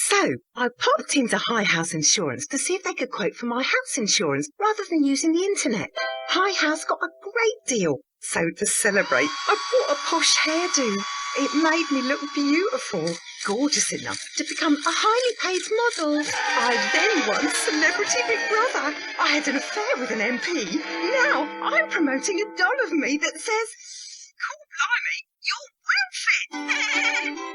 So, I popped into High House Insurance to see if they could quote for my house insurance rather than using the internet. High House got a great deal. So to celebrate, I bought a posh hairdo. It made me look beautiful, gorgeous enough to become a highly paid model. I then won Celebrity Big Brother. I had an affair with an MP. Now I'm promoting a doll of me that says, "Cool, blimey, you're well fit."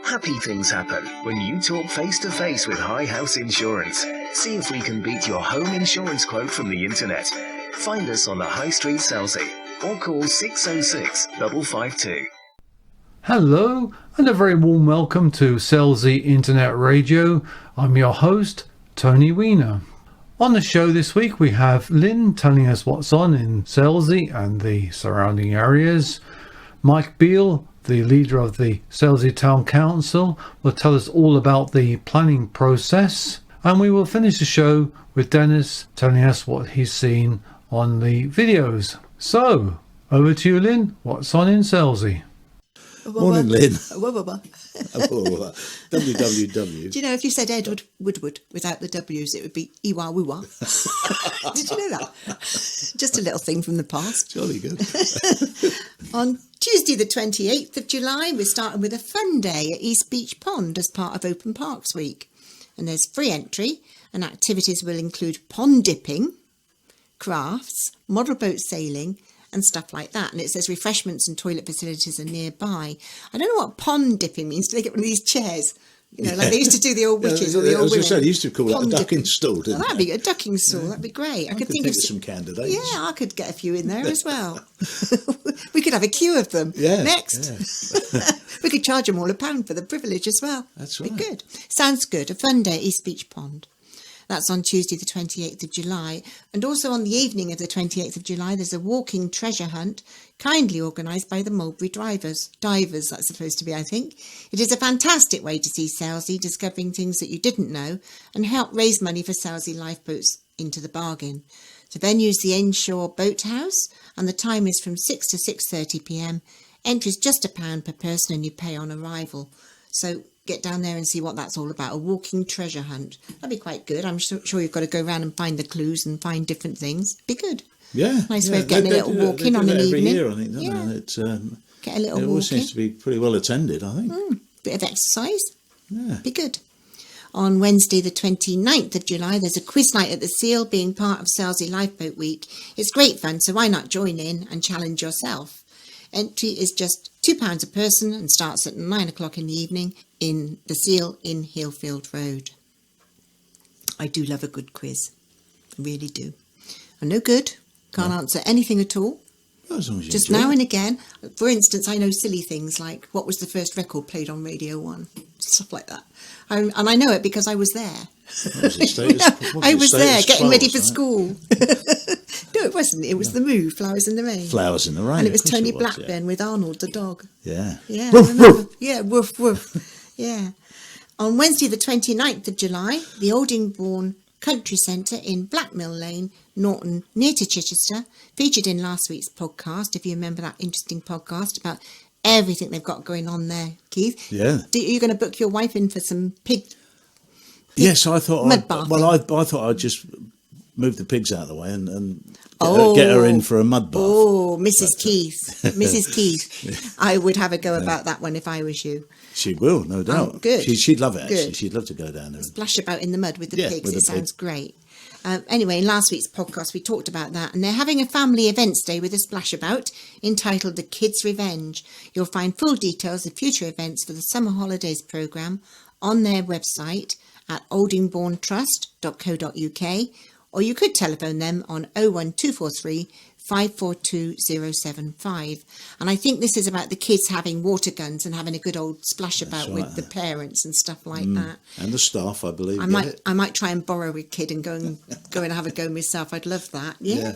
Happy things happen when you talk face-to-face with High House Insurance. See if we can beat your home insurance quote from the internet. Find us on the High Street, Selsey, or call 606 552. Hello, and a very warm welcome to Selsey Internet Radio. I'm your host, Tony Weiner. On the show this week, we have Lynn telling us what's on in Selsey and the surrounding areas. Mike Beale, the leader of the Selsey Town Council, will tell us all about the planning process. And we will finish the show with Dennis telling us what he's seen on the videos. So, over to you, Lynn. What's on in Selsey? Morning, Lynn. www. Do you know, if you said Edward Woodward without the W's, it would be Iwa Wiwa. Did you know that? Just a little thing from the past. Jolly good. On Tuesday the 28th of July, we're starting with a fun day at East Beach Pond as part of Open Parks Week. And there's free entry, and activities will include pond dipping, crafts, model boat sailing, and stuff like that. And it says refreshments and toilet facilities are nearby. I don't know what pond dipping means. Do they get one of these chairs? You know, like they used to do the old witches or the old women. I was going to say, they used to call it a ducking dipping. stool, didn't That'd be a ducking stool. That'd be great. I could think of some candidates. Yeah, I could get a few in there as well. We could have a queue of them. Yeah. Next. Yeah. We could charge them all £1 for the privilege as well. That's right. Be good. Sounds good. A fun day at East Beach Pond. That's on Tuesday the 28th of July. And also on the evening of the 28th of July, there's a walking treasure hunt, kindly organised by the Mulberry Divers, that's supposed to be, I think. It is a fantastic way to see Selsey, discovering things that you didn't know, and help raise money for Selsey lifeboats into the bargain. The venue's the Inshore Boathouse, and the time is from 6 to 6:30pm. Entry is just £1 per person, and you pay on arrival. So get down there and see what that's all about, a walking treasure hunt. That'd be quite good. I'm sure you've got to go around and find the clues and find different things. Be good. Yeah. Nice way of getting a little walk in on an evening. Every year, I think, don't they? It's, get a little it walk always seems to be pretty well attended, I think. Bit of exercise. Yeah. Be good. On Wednesday the 29th of July, there's a quiz night at the Seal, being part of Selsey Lifeboat Week. It's great fun, so why not join in and challenge yourself? Entry is just £2 a person and starts at 9 o'clock in the evening in the Seal in Hillfield Road. I do love a good quiz. I really do. I'm no good. Can't answer anything at all. Well, as long as you Just enjoy now it. and again. For instance, I know silly things like what was the first record played on Radio 1? Stuff like that. And I know it because I was there. What was the status? I was there getting ready for right? school. No, it wasn't. It was The Moo, Flowers in the Rain. Flowers in the Rain. And it was of course Tony it was, Blackburn with Arnold the dog. Yeah. Yeah, Woof, I remember. woof. Yeah, woof, woof. Yeah. On Wednesday the 29th of July, the Oldingbourne Country Centre in Blackmill Lane, Norton, near to Chichester, featured in last week's podcast, if you remember that interesting podcast about everything they've got going on there, Keith. Yeah. Are you going to book your wife in for some pig? Yes, I thought. Mud bathing. Well, I thought I'd just move the pigs out of the way and get her in for a mud bath. Oh, Mrs. Keith. Mrs. Keith. I would have a go about that one if I was you. She will, no doubt. Oh, good. She'd love it, actually. Good. She'd love to go down there. Splash about in the mud with the Yeah, pigs. with It the sounds pigs. great. Anyway, in last week's podcast, we talked about that, and they're having a family events day with a splash about entitled The Kids' Revenge. You'll find full details of future events for the summer holidays programme on their website at oldingbournetrust.co.uk, or you could telephone them on 01243 542 075. And I think this is about the kids having water guns and having a good old splash about right. with the parents and stuff like that. And the staff, I believe. I might try and borrow a kid and go and have a go myself. I'd love that. Yeah.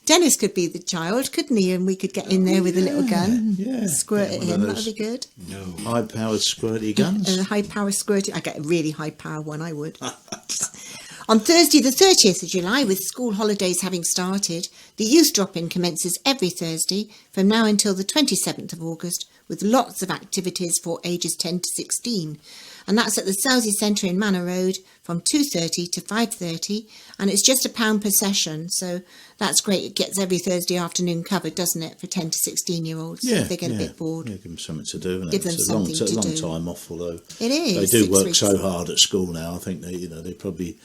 Dennis could be the child, couldn't he? And we could get in there with a little gun, squirt at him. That would be good. No, high-powered squirty guns. A high-power squirty. I get a really high-power one. I would. On Thursday the 30th of July, with school holidays having started, the youth drop-in commences every Thursday from now until the 27th of August, with lots of activities for ages 10 to 16. and that's at the Selsey Centre in Manor Road from 2:30 to 5:30, and it's just £1 per session, so that's great. It gets every Thursday afternoon covered, doesn't it, for 10 to 16-year-olds? Yeah, if they get a bit bored. Yeah, give them something to do. Give them it's something a long to do. time off, although It is. they do 6 work weeks. so hard at school now. I think they probably.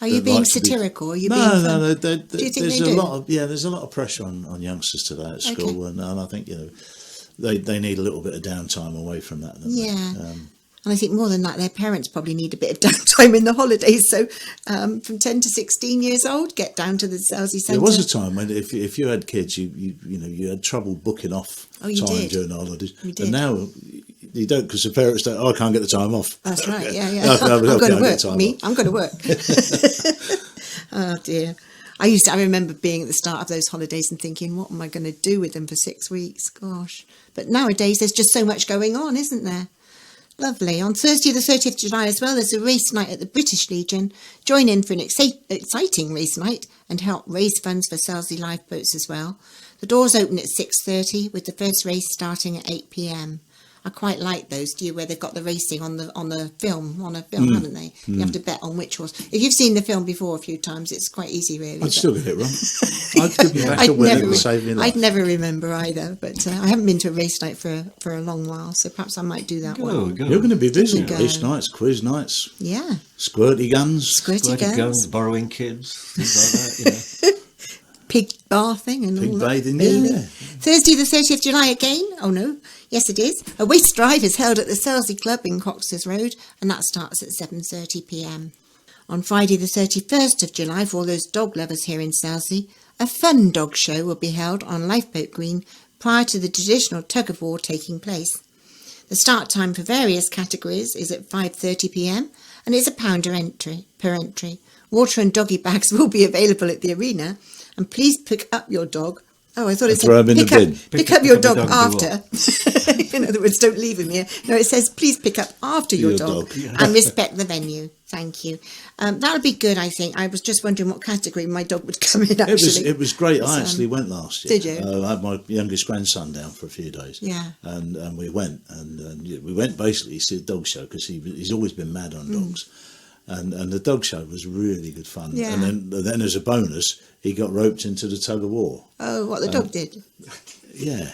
Are you being satirical? Are you being fun? No. Do you think there's they do? There's a lot of pressure on youngsters today at school, and I think they need a little bit of downtime away from that. Don't they? And I think more than that, their parents probably need a bit of downtime in the holidays. So from 10 to 16 years old, get down to the Selsey Centre. There was a time when if you had kids, you had trouble booking off time during the holidays. You did. And now you don't, because the parents don't. I can't get the time off. That's right. Yeah. I'm I'm going to work. Off. I'm going to work. Oh dear. I remember being at the start of those holidays and thinking, what am I going to do with them for 6 weeks? Gosh. But nowadays there's just so much going on, isn't there? Lovely. On Thursday the 30th of July as well, there's a race night at the British Legion. Join in for an exciting race night and help raise funds for Selsey lifeboats as well. The doors open at 6:30 with the first race starting at 8 p.m. I quite like those, do you, where they've got the racing on a film, haven't they? You have to bet on which horse. If you've seen the film before a few times, it's quite easy, really. I'd still get it wrong. I'd give you back a winner and save me life. I'd never remember either, but I haven't been to a race night for a long while, so perhaps I might do that one. You're going to be busy. Go. Race nights, quiz nights. Yeah. Squirty guns. Squirty guns. Borrowing kids, things like that, Pig bathing and Pig all that. bathing, yeah. Thursday the 30th of July again. Oh no. Yes, it is. A waste drive is held at the Selsey Club in Cox's Road, and that starts at 7:30 p.m. On Friday the 31st of July, for all those dog lovers here in Selsey, a fun dog show will be held on Lifeboat Green prior to the traditional tug-of-war taking place. The start time for various categories is at 5:30 p.m. and is £1 per entry. Water and doggy bags will be available at the arena, and please pick up your dog. Oh, I thought it said pick up your dog after. In other words, don't leave him here. No, it says please pick up after your dog. And respect the venue. Thank you. That would be good, I think. I was just wondering what category my dog would come in, actually. It was great. I actually went last year. Did you? I had my youngest grandson down for a few days. Yeah. And we went. And we went basically to see the dog show, because he's always been mad on dogs. And the dog show was really good fun. Yeah. And then as a bonus, he got roped into the tug of war. Oh, what the dog did? Yeah.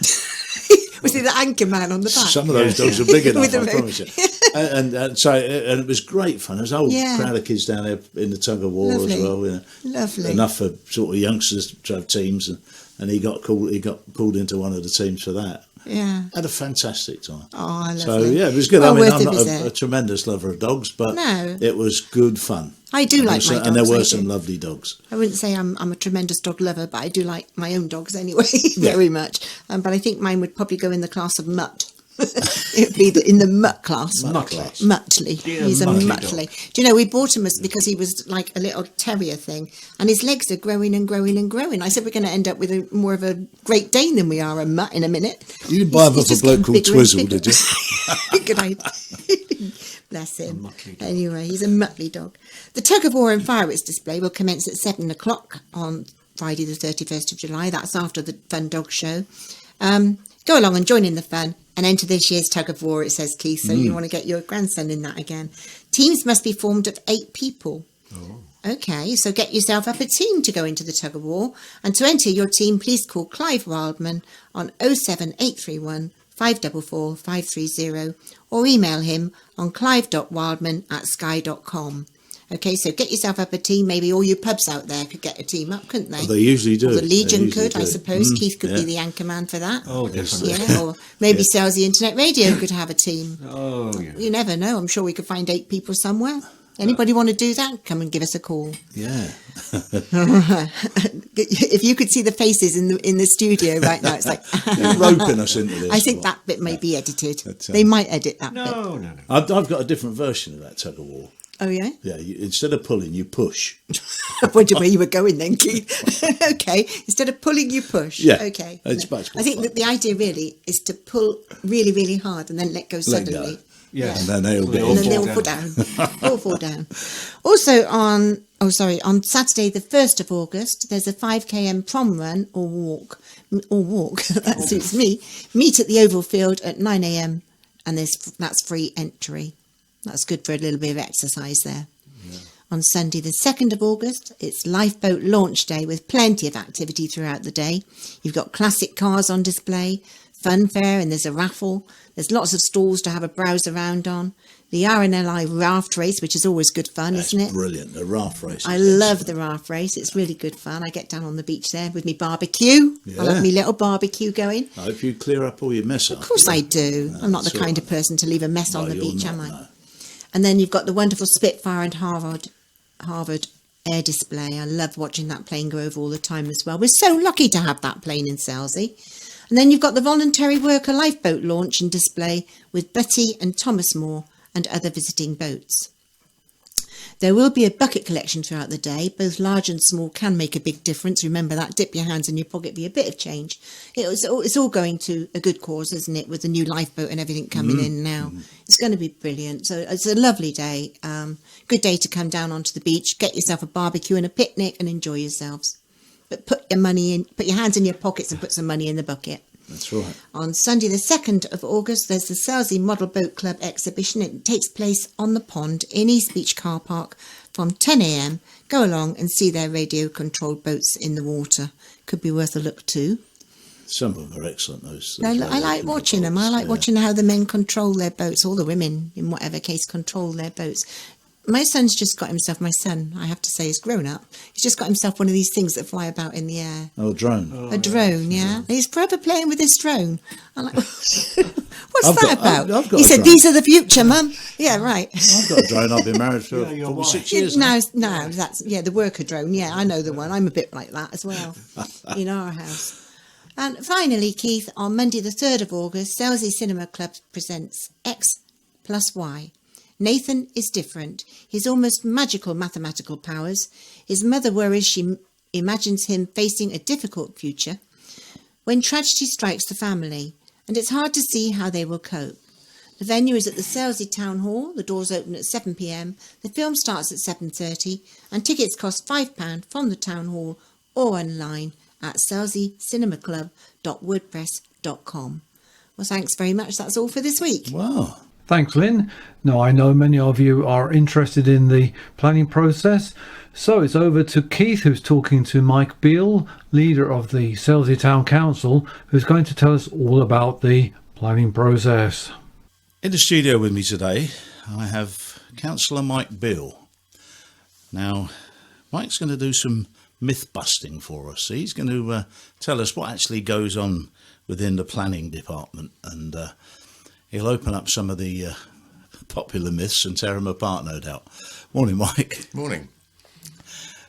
Was he the anchor man on the back? Some of those dogs are big enough, With the I rope. promise you. and it was great fun. There was a whole crowd of kids down there in the tug of war Lovely. as well. Lovely. Enough for sort of youngsters to have teams, and he got pulled into one of the teams for that. Yeah. Had a fantastic time. Oh, lovely. So yeah, it was good. Well, I mean, worth I'm a not visit. a tremendous lover of dogs, but No. it was good fun. I do like my dogs. And there were I some do. lovely dogs. I wouldn't say I'm a tremendous dog lover, but I do like my own dogs anyway, very much. But I think mine would probably go in the class of mutt. It would be in the mutt class. Muttley. Dear He's a Muttley Muttley. Do you know, we bought him because he was like a little terrier thing, and his legs are growing and growing and growing. I said we're going to end up with more of a Great Dane than we are a mutt in a minute. You didn't buy him off a just bloke getting called bigger and Twizzle, bigger. did you? Good idea. Bless him. Anyway, he's a Muttley dog. The Tug of War and Fireworks display will commence at 7 o'clock on Friday the 31st of July. That's after the fun dog show. Go along and join in the fun and enter this year's Tug of War, it says, Keith, so you want to get your grandson in that again. Teams must be formed of 8 people. Oh. Okay, so get yourself up a team to go into the Tug of War, and to enter your team, please call Clive Wildman on 07831 544 530 or email him on clive.wildman@sky.com. Okay, so get yourself up a team. Maybe all your pubs out there could get a team up, couldn't they? Well, they usually do. Or the Legion They usually could, I do. suppose. Keith could be the anchor man for that. Oh, definitely. Yeah, or maybe Selsey Internet Radio could have a team. Oh, yeah. You never know. I'm sure we could find 8 people somewhere. Anybody want to do that? Come and give us a call. Yeah. If you could see the faces in the studio right now, it's like You're roping us into this. I think that bit may be edited. But, They might edit that bit. No. I've got a different version of that tug of war. Oh yeah. Yeah, instead of pulling, you push. I wondered where you were going then, Keith. Okay, instead of pulling, you push. Yeah, Okay. it's much more I think fun. that the idea really is to pull really, really hard and then let go Let suddenly. go. Yeah. And then they'll get And then in. they'll fall down. All fall down. Also on Saturday the 1st of August, there's a 5km prom run or walk. That suits me. Meet at the Oval Field at 9 a.m. and that's free entry. That's good for a little bit of exercise there. Yeah. On Sunday the 2nd of August, it's Lifeboat Launch Day with plenty of activity throughout the day. You've got classic cars on display, fun fair, and there's a raffle. There's lots of stalls to have a browse around on. The RNLI raft race, which is always good fun, isn't it? Brilliant, the raft race. I love the raft race. It's really good fun. I get down on the beach there with me barbecue. Yeah. I love me little barbecue going. I hope you clear up all your mess up. Of course I do. I'm not the kind of person to leave a mess on the beach, am I? No. And then you've got the wonderful Spitfire and Harvard air display. I love watching that plane go over all the time as well. We're so lucky to have that plane in Selsey. And then you've got the voluntary worker lifeboat launch and display with Betty and Thomas Moore and other visiting boats. There will be a bucket collection throughout the day. Both large and small can make a big difference. Remember that, dip your hands in your pocket for a bit of change. It's all going to a good cause, isn't it, with the new lifeboat and everything coming in now. It's going to be brilliant. So it's a lovely day. Good day to come down onto the beach, get yourself a barbecue and a picnic and enjoy yourselves. But put your hands in your pockets and put some money in the bucket. That's right. On Sunday the 2nd of August, there's the Selsey Model Boat Club exhibition. It takes place on the pond in East Beach Car Park from 10 a.m. Go along and see their radio-controlled boats in the water. Could be worth a look too. Some of them are excellent, those I like watching them. I like watching how the men control their boats, or the women, in whatever case, control their boats. My son's just got himself, my son, I have to say, is grown up. He's just got himself one of these things that fly about in the air. Oh, a drone. A drone, yeah. And he's forever playing with this drone. I'm like, what's that about? I've got he a said, drone. These are the future, Mum. Yeah, right. I've got a drone. I've been married for 6 years now. No, that's, the worker drone. Yeah, I know the one. I'm a bit like that as well in our house. And finally, Keith, on Monday the 3rd of August, Selsey Cinema Club presents X plus Y. Nathan is different. His almost magical mathematical powers. His mother worries she imagines him facing a difficult future when tragedy strikes the family, and it's hard to see how they will cope. The venue is at the Selsey Town Hall. The doors open at 7 p.m. The film starts at 7:30, and tickets cost £5 from the Town Hall or online at selseycinemaclub.wordpress.com. Well, thanks very much. That's all for this week. Wow. Thanks, Lynn. Now, I know many of you are interested in the planning process, so it's over to Keith, who's talking to Mike Beale, leader of the Selsey Town Council, who's going to tell us all about the planning process. In the studio with me today, I have Cllr Mike Beale. Now, Mike's going to do some myth busting for us. He's going to tell us what actually goes on within the planning department, and he'll open up some of the popular myths and tear them apart, no doubt. Morning, Mike. Morning.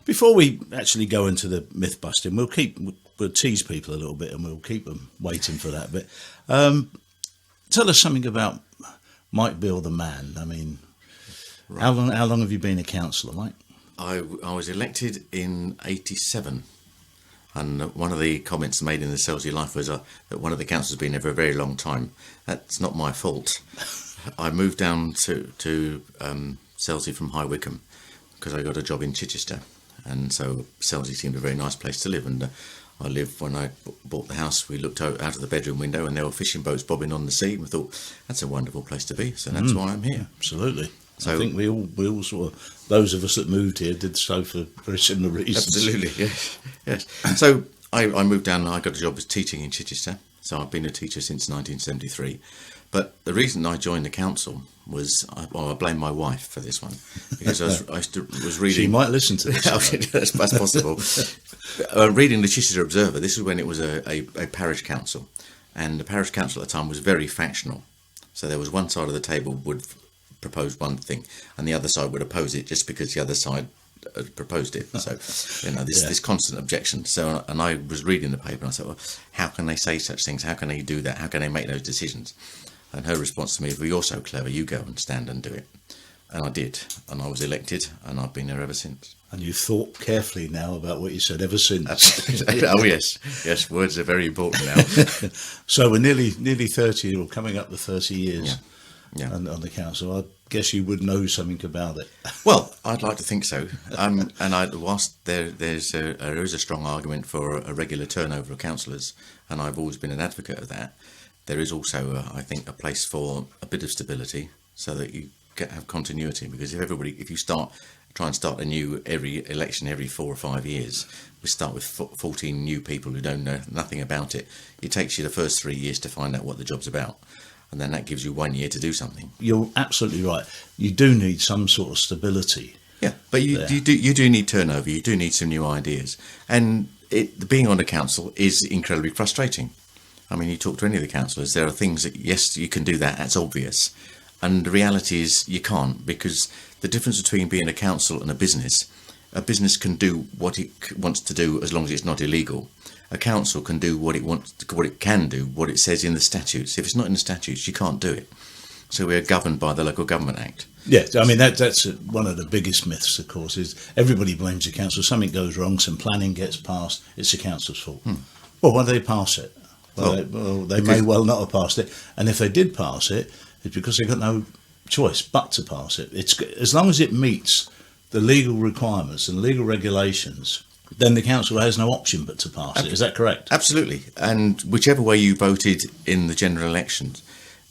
Before we actually go into the myth busting, we'll tease people a little bit and we'll keep them waiting for that bit. Tell us something about Mike Beale, the man. I mean, right. How long have you been a councillor, Mike? I was elected in '87. And one of the comments made in the Selsey Life was that one of the councillors has been there for a very long time. That's not my fault. I moved down to Selsey from High Wycombe because I got a job in Chichester. And so Selsey seemed a very nice place to live. And I lived, when I bought the house, we looked out of the bedroom window and there were fishing boats bobbing on the sea. And we thought, that's a wonderful place to be. So that's why I'm here. Absolutely. So I think we all sort of, those of us that moved here did so for very similar reasons. Absolutely, yes. So I moved down and I got a job as teaching in Chichester. So I've been a teacher since 1973. But the reason I joined the council was, I blame my wife for this one, because I was reading... She might listen to this. That's possible. Reading the Chichester Observer, this was when it was a parish council. And the parish council at the time was very factional. So there was one side of the table would propose one thing and the other side would oppose it just because the other side proposed it. So this constant objection. So, and I was reading the paper and I said, well, how can they say such things? How can they do that? How can they make those decisions? And her response to me was, well, you're so clever, you go and stand and do it. And I did, and I was elected, and I've been there ever since. And you've thought carefully now about what you said ever since. Oh yes, words are very important now. So we're nearly 30, or coming up to 30 years. Yeah. On the council. I guess you would know something about it. Well, I'd like to think so. And whilst there is a strong argument for a regular turnover of councillors, and I've always been an advocate of that, there is also, I think, a place for a bit of stability so that you have continuity, because if you try and start anew every election every 4 or 5 years, we start with 14 new people who don't know nothing about it. It takes you the first 3 years to find out what the job's about, and then that gives you 1 year to do something. You're absolutely right. You do need some sort of stability. Yeah, but you do need turnover. You do need some new ideas, and being on the council is incredibly frustrating. I mean, you talk to any of the councillors, there are things that, yes, you can do that, that's obvious. And the reality is you can't, because the difference between being a council and a business can do what it wants to do as long as it's not illegal. A council can do what it can do, what it says in the statutes. If it's not in the statutes, you can't do it. So we're governed by the Local Government Act. Yeah, I mean, that's one of the biggest myths, of course, is everybody blames the council. Something goes wrong, some planning gets passed, it's the council's fault. Well, why do they pass it? They may well not have passed it, and if they did pass it, it's because they've got no choice but to pass it. It's as long as it meets the legal requirements and legal regulations, then the council has no option but to pass it. Is that correct? Absolutely. And whichever way you voted in the general elections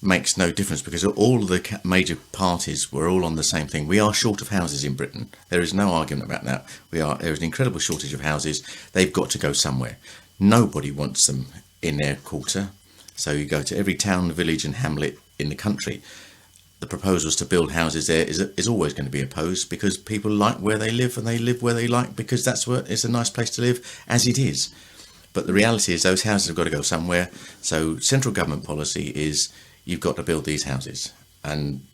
makes no difference, because all the major parties were all on the same thing. We are short of houses in Britain. There is no argument about that. There is an incredible shortage of houses. They've got to go somewhere. Nobody wants them in their quarter. So you go to every town, village and hamlet in the country, the proposals to build houses there is always going to be opposed, because people like where they live, and they live where they like because that's where it's a nice place to live, as it is. But the reality is those houses have got to go somewhere. So central government policy is you've got to build these houses, and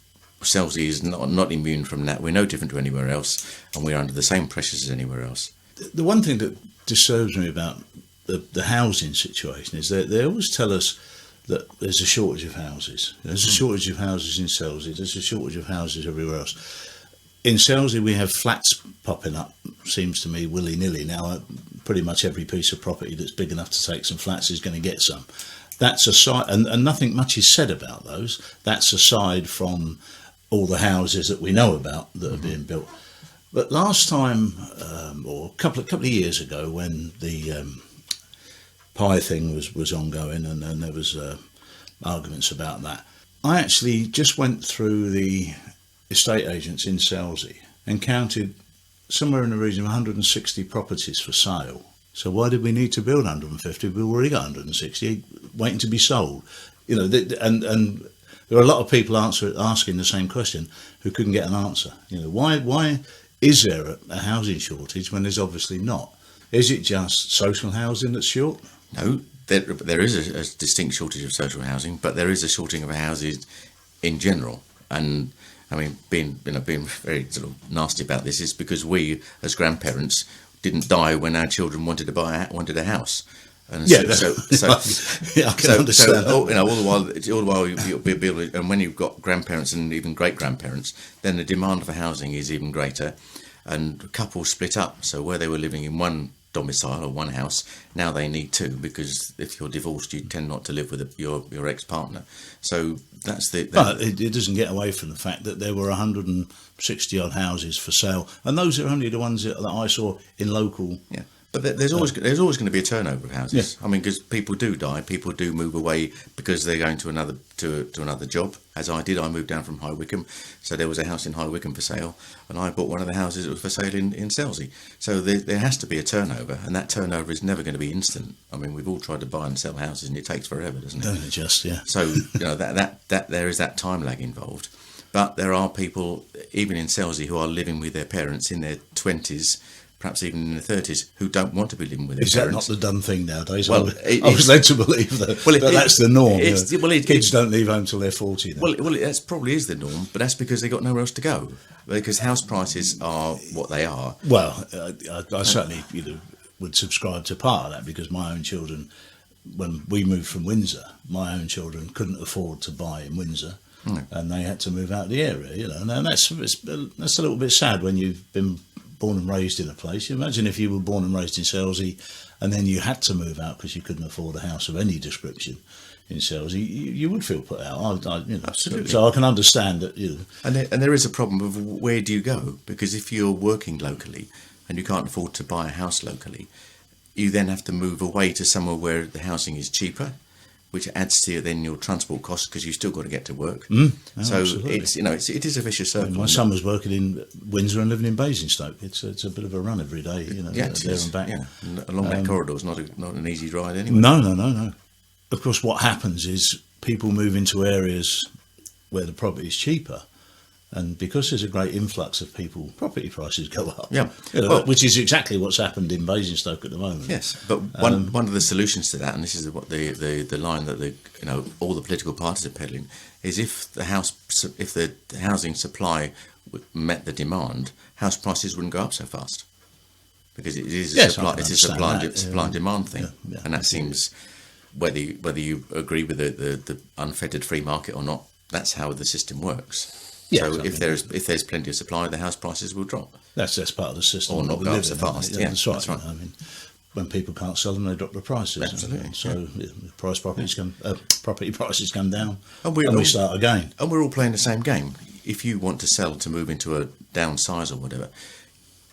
Selsey is not immune from that. We're no different to anywhere else, and we're under the same pressures as anywhere else. The one thing that disturbs me about the housing situation is that they always tell us that there's a shortage of houses. There's a shortage of houses in Selsey. There's a shortage of houses everywhere else. In Selsey, we have flats popping up, seems to me, willy-nilly. Now, pretty much every piece of property that's big enough to take some flats is going to get some. That's aside, and nothing much is said about those. That's aside from all the houses that we know about that are being built. But last time, or a couple of years ago, when the pie thing was ongoing, and there was arguments about that, I actually just went through the estate agents in Selsey and counted somewhere in the region of 160 properties for sale. So why did we need to build 150? We've already got 160 waiting to be sold. You know, and there are a lot of people asking the same question who couldn't get an answer. You know, why is there a housing shortage when there's obviously not? Is it just social housing that's short? No, there is a distinct shortage of social housing, but there is a shortage of houses in general. And I mean, being very sort of nasty about this is because we, as grandparents, didn't die when our children wanted a house. And yeah, I can understand. All the while you'll be able to, and when you've got grandparents and even great grandparents, then the demand for housing is even greater, and couples split up. So where they were living in one domicile or one house, now they need two, because if you're divorced, you tend not to live with your ex-partner. So that's But it doesn't get away from the fact that there were 160 odd houses for sale, and those are only the ones that I saw in local. Yeah. But there's always going to be a turnover of houses. Yeah. I mean, because people do die, people do move away because they're going to another job. As I did, I moved down from High Wycombe, so there was a house in High Wycombe for sale, and I bought one of the houses that was for sale in Selsey. So there has to be a turnover, and that turnover is never going to be instant. I mean, we've all tried to buy and sell houses, and it takes forever, doesn't it? Don't it just, yeah. So you know that there is that time lag involved. But there are people, even in Selsey, who are living with their parents in their 20s. Perhaps even in their 30s, who don't want to be living with their parents. Is that not the done thing nowadays? Well, I was led to believe that, that's the norm. Kids don't leave home till they're 40 now. Well, that probably is the norm, but that's because they've got nowhere else to go. Because house prices are what they are. Well, I certainly would subscribe to part of that, because my own children, when we moved from Windsor, my own children couldn't afford to buy in Windsor. And they had to move out of the area, and that's a little bit sad when you've been born and raised in a place. You imagine if you were born and raised in Selsey and then you had to move out because you couldn't afford a house of any description in Selsey, you would feel put out. Absolutely. So I can understand that. And there is a problem of where do you go? Because if you're working locally and you can't afford to buy a house locally, you then have to move away to somewhere where the housing is cheaper, which adds to then your transport costs because you've still got to get to work. So absolutely. it is a vicious circle. My son was working in Windsor and living in Basingstoke. It's a bit of a run every day, Yeah, it there is. and back. Yeah. Along that corridor is not an easy ride anyway. No. Of course, what happens is people move into areas where the property is cheaper. And because there's a great influx of people, property prices go up. Yeah. Which is exactly what's happened in Basingstoke at the moment. Yes, but one of the solutions to that, and this is what the line that all the political parties are peddling, is if the housing supply met the demand, house prices wouldn't go up so fast, because it is a supply and demand thing, and that seems whether you agree with the unfettered free market or not, that's how the system works. Yeah, so if there's plenty of supply, the house prices will drop. That's part of the system. Or not go up so fast. Yeah, that's right. That's right. I mean, when people can't sell them, they drop the prices. Absolutely. So property prices come down, and we start again. And we're all playing the same game. If you want to sell to move into a downsize or whatever,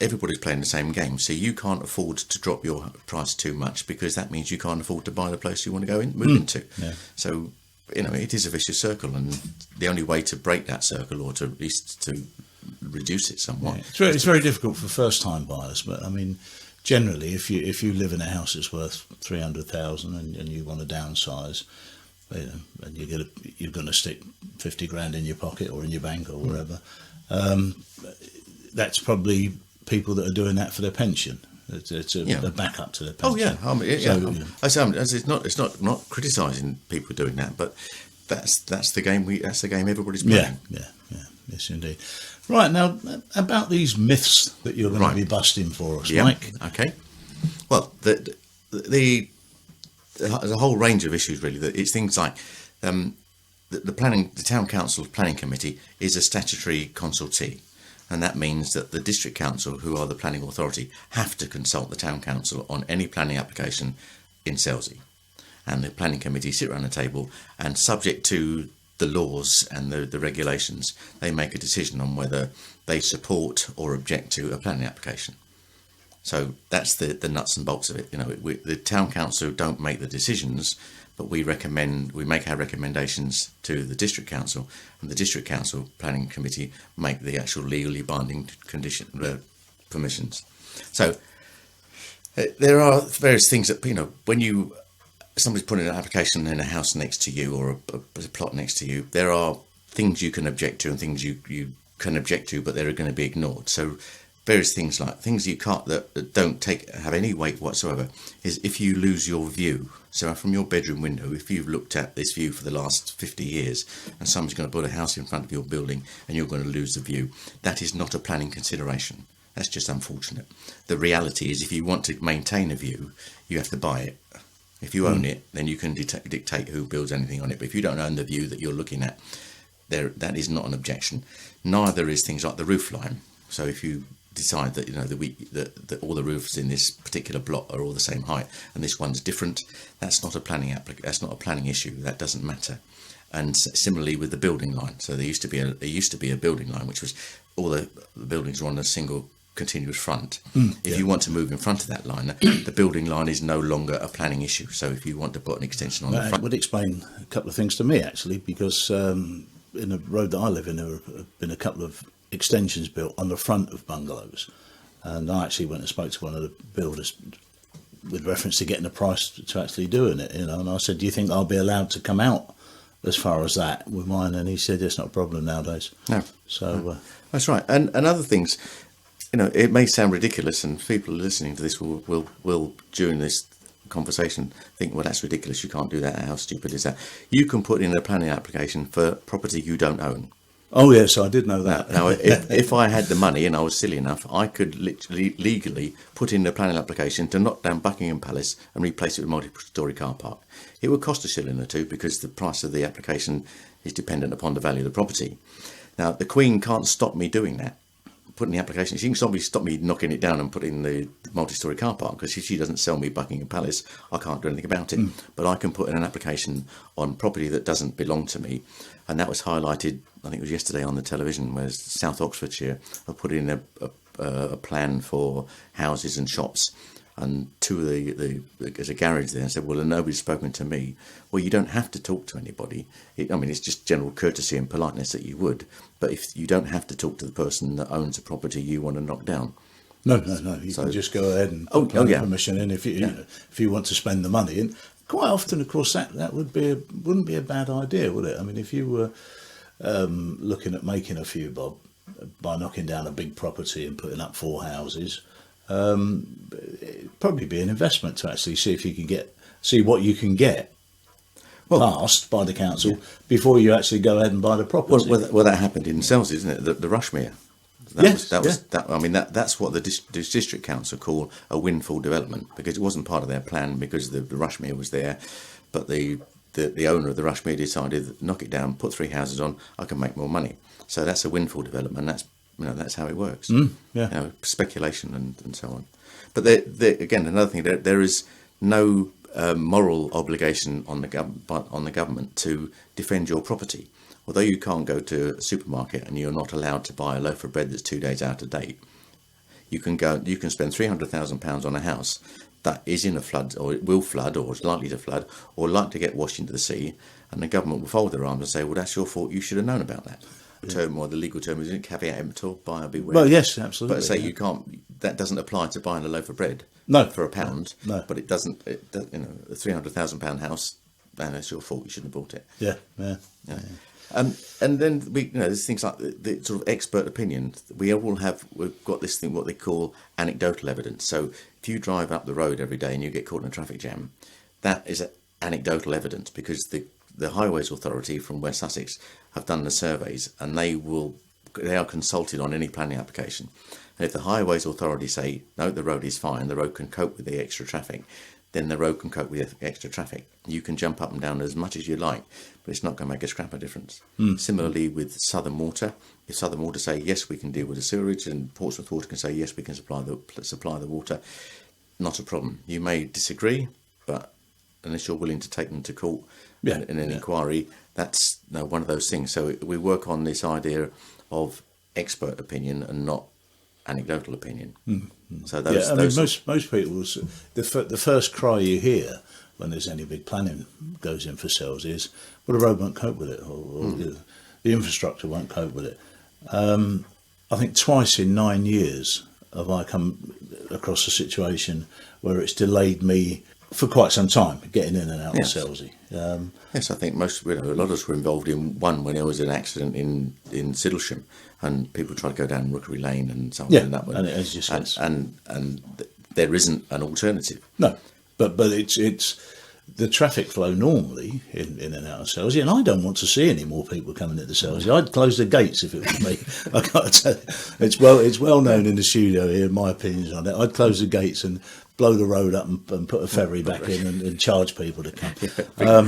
everybody's playing the same game. So you can't afford to drop your price too much, because that means you can't afford to buy the place you want to move into. Yeah. So it is a vicious circle, and the only way to break that circle, or to at least to reduce it somewhat. Yeah. It's very difficult for first-time buyers, but I mean, generally, if you live in a house that's worth 300,000 and you want to downsize, and you're going to stick 50 grand in your pocket or in your bank or wherever, that's probably people that are doing that for their pension. It's a backup to their pension. Oh yeah, it's not criticising people doing that, but that's the game. That's the game everybody's playing. Yeah. Yes, indeed. Right, now about these myths that you're going to be busting for us, Mike. Okay. Well, there's a whole range of issues really. It's things like the town council planning committee is a statutory consultee. And that means that the district council, who are the planning authority, have to consult the town council on any planning application in Selsey. And the planning committee sit around the table, and subject to the laws and the regulations, they make a decision on whether they support or object to a planning application. So that's the nuts and bolts of it. The town council don't make the decisions, but we make our recommendations to the district council, and the district council planning committee make the actual legally binding permissions. So there are various things that when somebody's putting an application in a house next to you, or a plot next to you, there are things you can object to and things you can object to, but they're going to be ignored. So various things like things you can't that don't have any weight whatsoever is if you lose your view. So from your bedroom window, if you've looked at this view for the last 50 years and somebody's going to put a house in front of your building and you're going to lose the view, that is not a planning consideration. That's just unfortunate. The reality is, if you want to maintain a view, you have to buy it. If you own it, then you can dictate who builds anything on it. But if you don't own the view that you're looking at, that is not an objection. Neither is things like the roof line. So if you decide that that all the roofs in this particular block are all the same height and this one's different, that's not a planning issue. That doesn't matter. And similarly with the building line. So there used to be a building line which was all the buildings were on a single continuous front. If you want to move in front of that line, the building line is no longer a planning issue. So if you want to put an extension on the front, that would explain a couple of things to me actually, because in the road that I live in, there have been a couple of extensions built on the front of bungalows, and I actually went and spoke to one of the builders with reference to getting a price to actually doing it, and I said, do you think I'll be allowed to come out as far as that with mine? And he said it's not a problem nowadays. No. So that's right. And other things, it may sound ridiculous, and people listening to this will during this conversation think, well, that's ridiculous, you can't do that, how stupid is that? You can put in a planning application for property you don't own. Oh yes, I did know that. Now, if I had the money and I was silly enough, I could literally legally put in a planning application to knock down Buckingham Palace and replace it with a multi-storey car park. It would cost a shilling or two, because the price of the application is dependent upon the value of the property. Now, the Queen can't stop me doing that, putting the application. She can stop me knocking it down and putting the multi-storey car park, because if she doesn't sell me Buckingham Palace, I can't do anything about it. But I can put in an application on property that doesn't belong to me, and that was highlighted, I think it was yesterday on the television, where South Oxfordshire have put in a plan for houses and shops And two of there's a garage there, and said, well, nobody's spoken to me. Well, you don't have to talk to anybody. It's just general courtesy and politeness that you would. But if you don't have to talk to the person that owns a property you want to knock down. No. You can just go ahead and put permission in if you want to spend the money. And quite often, of course, that wouldn't be a bad idea, would it? I mean, if you were looking at making a few bob by knocking down a big property and putting up 4 houses, it'd probably be an investment to actually see if you can see what you can get passed by the council before you actually go ahead and buy the property. Well, that happened in Selsey, isn't it? The Rushmere. That's what the district council call a windfall development, because it wasn't part of their plan because the Rushmere was there, but the owner of the Rushmere decided knock it down, put 3 houses on, I can make more money. So that's a windfall development. That's how it works. Speculation and so on. But again, another thing, there is no moral obligation on the government to defend your property. Although you can't go to a supermarket and you're not allowed to buy a loaf of bread that's 2 days out of date, you can spend £300,000 on a house that is in a flood, or it will flood, or is likely to flood, or like to get washed into the sea, and the government will fold their arms and say, well, that's your fault, you should have known about that. The legal term is caveat emptor, buyer beware. Well, yes, absolutely. But you can't, that doesn't apply to buying a loaf of bread for £1. No. But it doesn't, a £300,000 house, and it's your fault, you shouldn't have bought it. Yeah. And then there's things like the sort of expert opinion. We've got this thing, what they call anecdotal evidence. So if you drive up the road every day and you get caught in a traffic jam, that is anecdotal evidence, because the Highways Authority from West Sussex have done the surveys, and they are consulted on any planning application. And if the Highways Authority say, no, the road is fine, the road can cope with the extra traffic, then the road can cope with the extra traffic. You can jump up and down as much as you like, but it's not going to make a scrap of difference. Similarly with Southern Water, if Southern Water say, yes, we can deal with the sewerage, and Portsmouth Water can say, yes, we can supply the water, not a problem. You may disagree, but unless you're willing to take them to court in an inquiry, that's one of those things. So we work on this idea of expert opinion and not anecdotal opinion. So most people, the first cry you hear when there's any big planning goes in for sales is, well, the road won't cope with it, or the infrastructure won't cope with it. I think twice in 9 years have I come across a situation where it's delayed me for quite some time getting in and out of Selsey. Yes, I think a lot of us were involved in one when there was an accident in Siddlesham, and people tried to go down Rookery Lane and so on. And that one, and it is just and there isn't an alternative. No, but it's the traffic flow normally in and out of Selsey, and I don't want to see any more people coming into Selsey. I'd close the gates if it was me. I got to tell you, it's well known in the studio here, my opinions on it. I'd close the gates and blow the road up and put a ferry back in and charge people to come.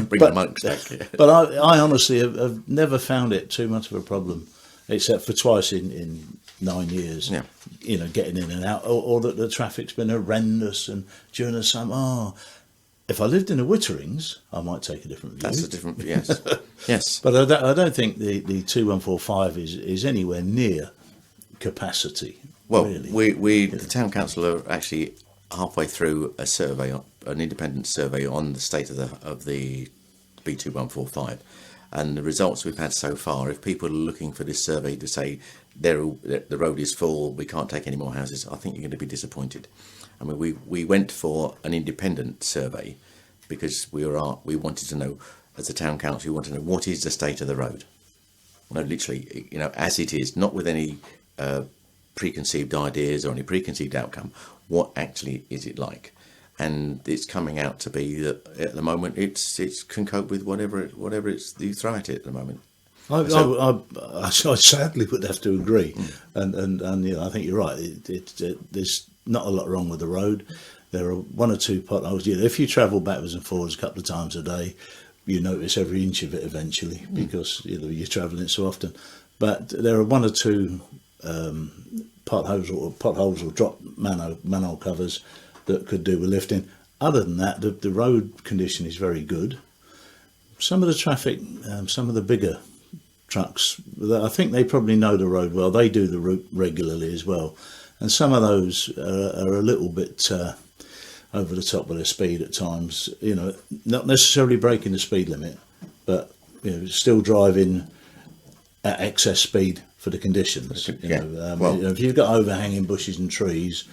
Bring the monks back. But I honestly have never found it too much of a problem, except for twice in 9 years. Getting in and out, or that the traffic's been horrendous, and during the summer. If I lived in the Witterings, I might take a different view. That's a different, yes. But I don't think the 2145 is anywhere near capacity. Well, really. The town council are actually halfway through a survey, an independent survey on the state of the B2145, and the results we've had so far. If people are looking for this survey to say the road is full, we can't take any more houses, I think you're going to be disappointed. I mean, we went for an independent survey because we wanted to know, as a town council, we wanted to know what is the state of the road. No, literally, as it is, not with any preconceived ideas or any preconceived outcome. What actually is it like? And it's coming out to be that at the moment it can cope with whatever you throw at it at the moment. I sadly would have to agree, and I think you're right. There's not a lot wrong with the road. There are one or two potholes. If you travel backwards and forwards a couple of times a day, you notice every inch of it eventually because you're travelling so often. But there are one or two potholes or drop manhole covers that could do with lifting. Other than that, the road condition is very good. Some of the traffic, some of the bigger trucks, I think they probably know the road well. They do the route regularly as well. And some of those are a little bit over the top of their speed at times. Not necessarily breaking the speed limit, but still driving at excess speed for the conditions. If you've got overhanging bushes and trees,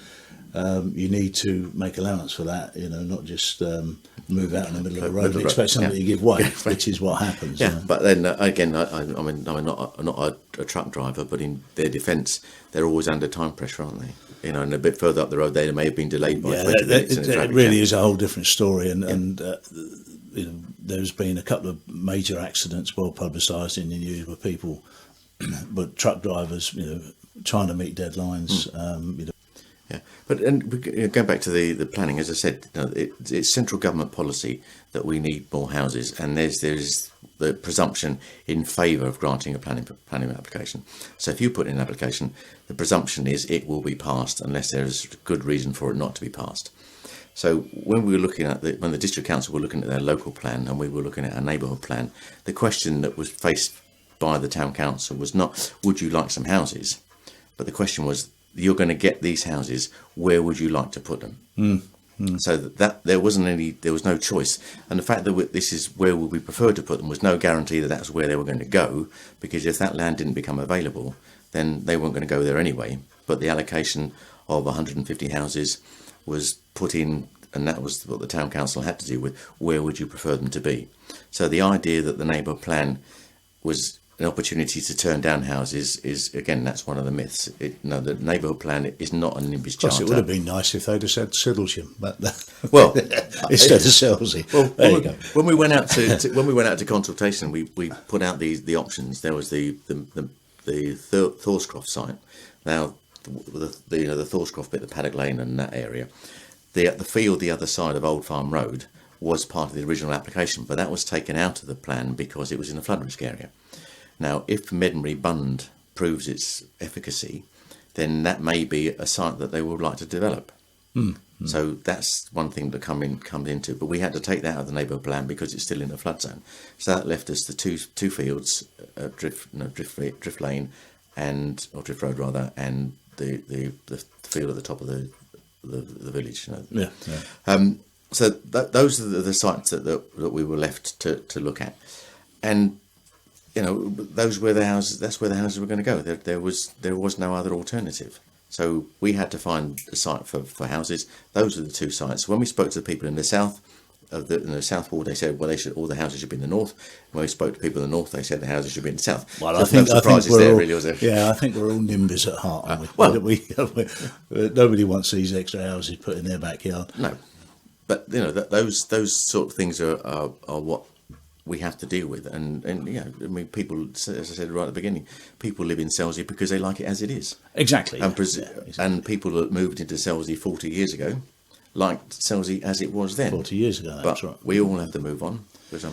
you need to make allowance for that. Not just move out in the middle of the road and expect somebody to give way, which is what happens. But then again, I'm not a truck driver, but in their defence, they're always under time pressure, aren't they? And a bit further up the road, they may have been delayed by 20 minutes. It really is a whole different story, and there's been a couple of major accidents well publicised in the news where people, but truck drivers, trying to meet deadlines. But going back to the planning, as I said, it's central government policy that we need more houses, and there's the presumption in favour of granting a planning application. So if you put in an application, the presumption is it will be passed unless there is good reason for it not to be passed. So when we were looking at when the district council were looking at their local plan and we were looking at our neighbourhood plan, the question that was faced by the town council was not, would you like some houses? But the question was, you're going to get these houses, where would you like to put them? So that there was no choice, and the fact that this is where we preferred to put them was no guarantee that that's where they were going to go, because if that land didn't become available, then they weren't going to go there anyway. But the allocation of 150 houses was put in, and that was what the town council had to do with where would you prefer them to be. So the idea that the neighbourhood plan was an opportunity to turn down houses is, again, that's one of the myths. The neighbourhood plan is not an NIMBYs charter. Plus, it would have been nice if they'd have said Siddlesham, but instead of Selsey. Well, there you go. When we went out to consultation, we put out the options. There was the Thorscroft site. Now, the Thorscroft bit, the Paddock Lane and that area, the field the other side of Old Farm Road was part of the original application, but that was taken out of the plan because it was in a flood risk area. Now, if Medmenbury Bund proves its efficacy, then that may be a site that they would like to develop. So that's one thing that comes into. But we had to take that out of the neighbourhood plan because it's still in a flood zone. So that left us the two fields, Drift Lane or Drift Road rather, and the field at the top of the village. So those are the sites that we were left to look at, and those were the houses. That's where the houses were going to go. There was no other alternative. So we had to find a site for houses. Those are the two sites. When we spoke to the people in the south, in the south ward, they said, well, all the houses should be in the north. When we spoke to people in the north, they said the houses should be in the south. Well, so I think I think we're all NIMBYs at heart, aren't we? Nobody wants these extra houses put in their backyard. No, but those sort of things are what we have to deal with, and people, as I said right at the beginning, people live in Selsey because they like it as it is. Exactly. And people that moved into Selsey 40 years ago liked Selsey as it was then. 40 years ago, that's right. We all have to move on, because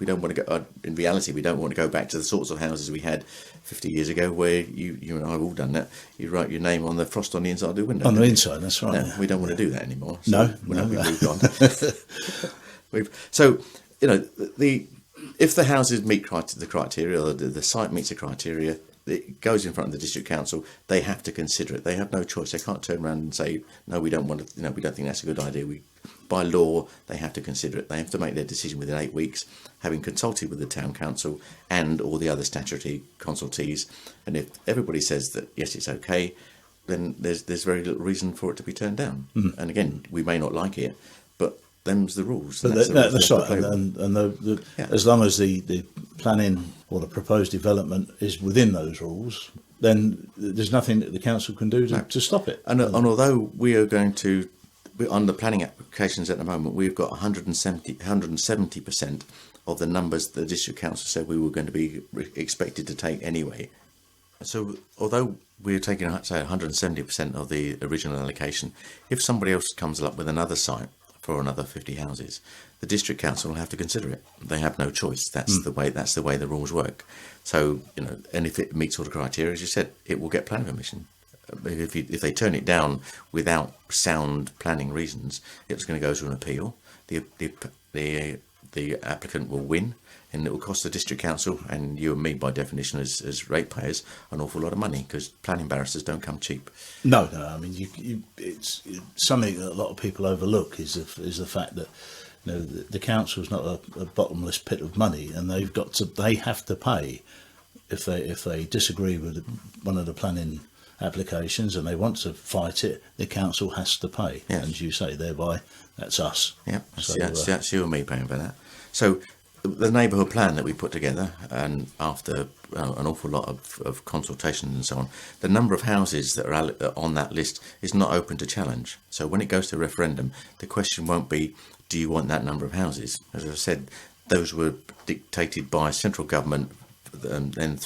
we don't want to go. In reality, we don't want to go back to the sorts of houses we had 50 years ago, where you and I have all done that. You write your name on the frost on the inside of the window. On the inside, that's right. No, we don't want to do that anymore. So we've moved on. If the houses meet the criteria, or the site meets the criteria, it goes in front of the district council. They have to consider it. They have no choice. They can't turn around and say, no, we don't want to. We don't think that's a good idea. By law, they have to consider it. They have to make their decision within 8 weeks, having consulted with the town council and all the other statutory consultees. And if everybody says that yes, it's okay, then there's very little reason for it to be turned down. And again, we may not like it, but them's the rules. But that's right. And as long as the planning or the proposed development is within those rules, then there's nothing that the council can do to stop it. And although we are going to, on the planning applications at the moment, we've got 170% of the numbers the district council said we were going to be expected to take anyway. So although we're taking, say, 170% of the original allocation, if somebody else comes up with another site for another 50 houses, the district council will have to consider it. They have no choice. That's the way the rules work. So and if it meets all the criteria, as you said, it will get planning permission. If they turn it down without sound planning reasons, it's going to go to an appeal. The applicant will win. and it will cost the district council and you and me, by definition, as ratepayers, an awful lot of money, because planning barristers don't come cheap. No. I mean, it's something that a lot of people overlook is the fact that the council's not a bottomless pit of money, and they have to pay if they disagree with one of the planning applications and they want to fight it. The council has to pay, and as you say, thereby that's us. Yeah, that's you and me paying for that. So the neighbourhood plan that we put together, and after an awful lot of consultation and so on, the number of houses that are on that list is not open to challenge. So when it goes to referendum, the question won't be, do you want that number of houses? As I said, those were dictated by central government, and then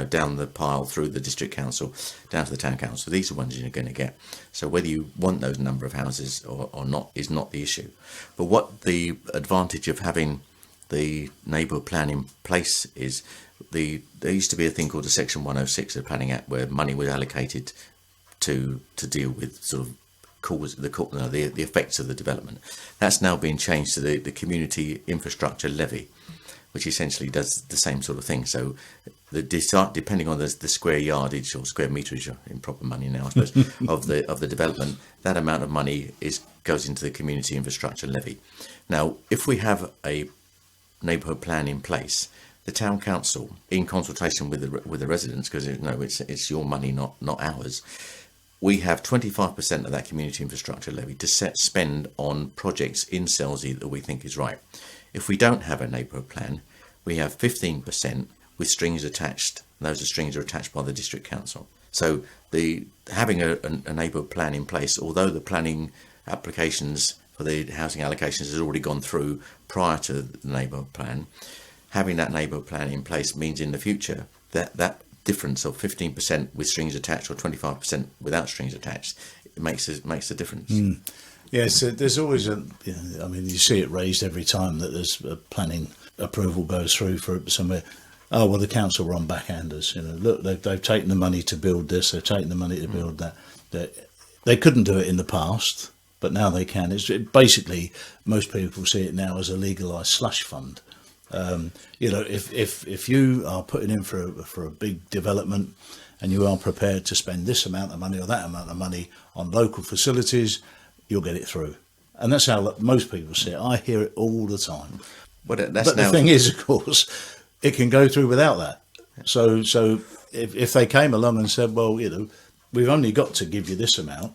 down the pile through the district council, down to the town council. These are ones you're going to get. So whether you want those number of houses or not is not the issue. But what the advantage of having the neighbourhood plan in place is, there used to be a thing called the Section 106 of the Planning Act, where money was allocated to deal with sort of the effects of the development. That's now been changed to the Community Infrastructure Levy, which essentially does the same sort of thing. So depending on the square yardage or square meterage, in proper money now, I suppose, of the development, that amount of money goes into the Community Infrastructure Levy. Now, if we have a neighbourhood plan in place, the town council, in consultation with the residents, because it's your money, not ours, we have 25% of that Community Infrastructure Levy to spend on projects in Selsey that we think is right. If we don't have a neighbourhood plan, we have 15% with strings attached. And those strings are attached by the district council. So having a neighbourhood plan in place, although the planning applications for the housing allocations has already gone through prior to the neighbourhood plan, having that neighbourhood plan in place means in the future that difference of 15% with strings attached or 25% without strings attached, it makes a difference. Yes, there's always you see it raised every time that there's a planning approval goes through for somewhere. Oh, well, the council were on backhanders. Look, they've taken the money to build this, they've taken the money to build that. They couldn't do it in the past, but now they can. Basically, most people see it now as a legalised slush fund. If you are putting in for a big development and you are prepared to spend this amount of money or that amount of money on local facilities, you'll get it through. And that's how most people see it. I hear it all the time. But the thing is, of course, it can go through without that. So if they came along and said, well, we've only got to give you this amount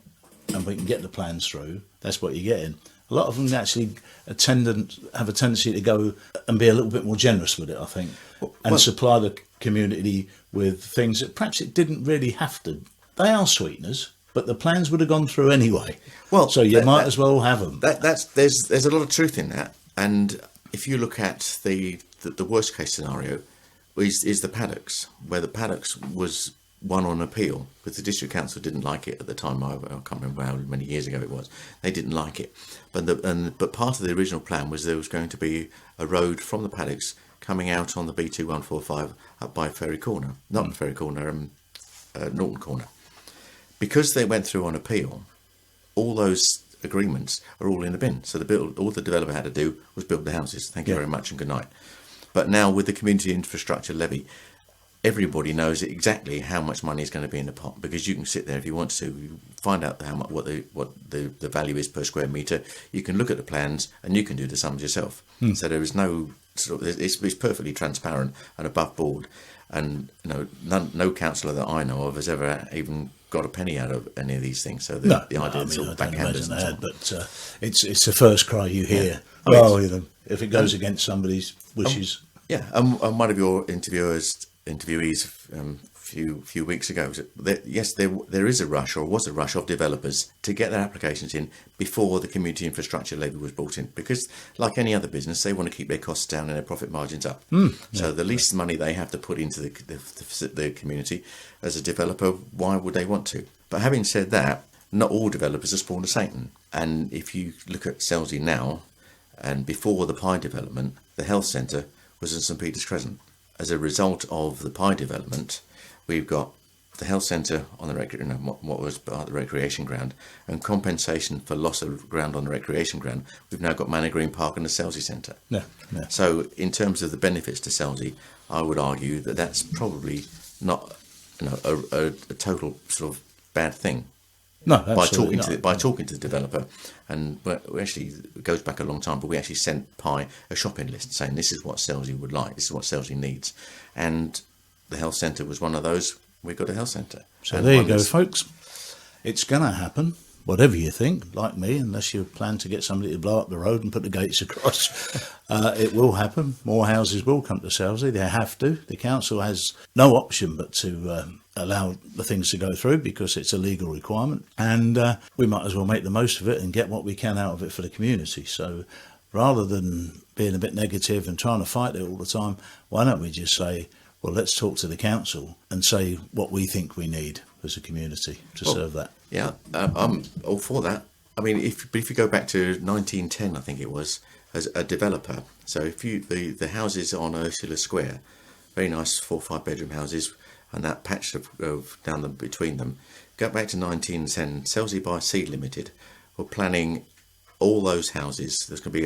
and we can get the plans through, that's what you're getting. A lot of them actually have a tendency to go and be a little bit more generous with it, I think, and supply the community with things that perhaps it didn't really have to. They are sweeteners, but the plans would have gone through anyway. Well, so you might as well have them. There's a lot of truth in that, and if you look at the worst case scenario, is the paddocks, where the paddocks was won on appeal, because the district council didn't like it at the time. I can't remember how many years ago it was. They didn't like it, but part of the original plan was there was going to be a road from the paddocks coming out on the B2145 up by Ferry Corner, not Ferry Corner, Norton Corner. Because they went through on appeal, all those agreements are all in the bin. So all the developer had to do was build the houses. Thank you very much and good night. But now with the Community Infrastructure Levy, everybody knows exactly how much money is going to be in the pot, because you can sit there if you want to, you find out how much what the value is per square metre. You can look at the plans and you can do the sums yourself. So there is no it's perfectly transparent and above board. And no councillor that I know of has ever even got a penny out of any of these things. So the idea is all backhanders. But it's the first cry you hear. Yeah. If it goes against somebody's wishes. And one of your interviewees a few weeks ago, yes, there is a rush, or was a rush, of developers to get their applications in before the Community Infrastructure Levy was brought in, because like any other business, they want to keep their costs down and their profit margins up. So the least money they have to put into the community as a developer, why would they want to? But having said that, not all developers are spawn of Satan. And if you look at Selsey now, and before the Pye development, the health centre was in St Peter's Crescent. As a result of the Pye development, we've got the health centre on the what was the recreation ground, and compensation for loss of ground on the recreation ground, we've now got Manor Green Park and the Selsey Centre. Yeah. So in terms of the benefits to Selsey, I would argue that that's probably not a total sort of bad thing. No, by absolutely talking to the developer, and we actually, it goes back a long time, but we actually sent Pi a shopping list saying this is what Selsey would like, this is what Selsey needs, and the health centre was one of those. We've got a health centre. So there you go, folks. It's going to happen, whatever you think, like me, unless you plan to get somebody to blow up the road and put the gates across. It will happen. More houses will come to Selsey. They have to. The council has no option but to allow the things to go through because it's a legal requirement. And we might as well make the most of it and get what we can out of it for the community. So rather than being a bit negative and trying to fight it all the time, why don't we just say, well, let's talk to the council and say what we think we need as a community to serve that. Yeah, I'm all for that. I mean, if you go back to 1910, I think it was, as a developer. So if the houses on Ursula Square, very nice 4 or 5 bedroom houses, and that patch of down between them, go back to 1910, Selsey by Sea Limited were planning all those houses. There's going to be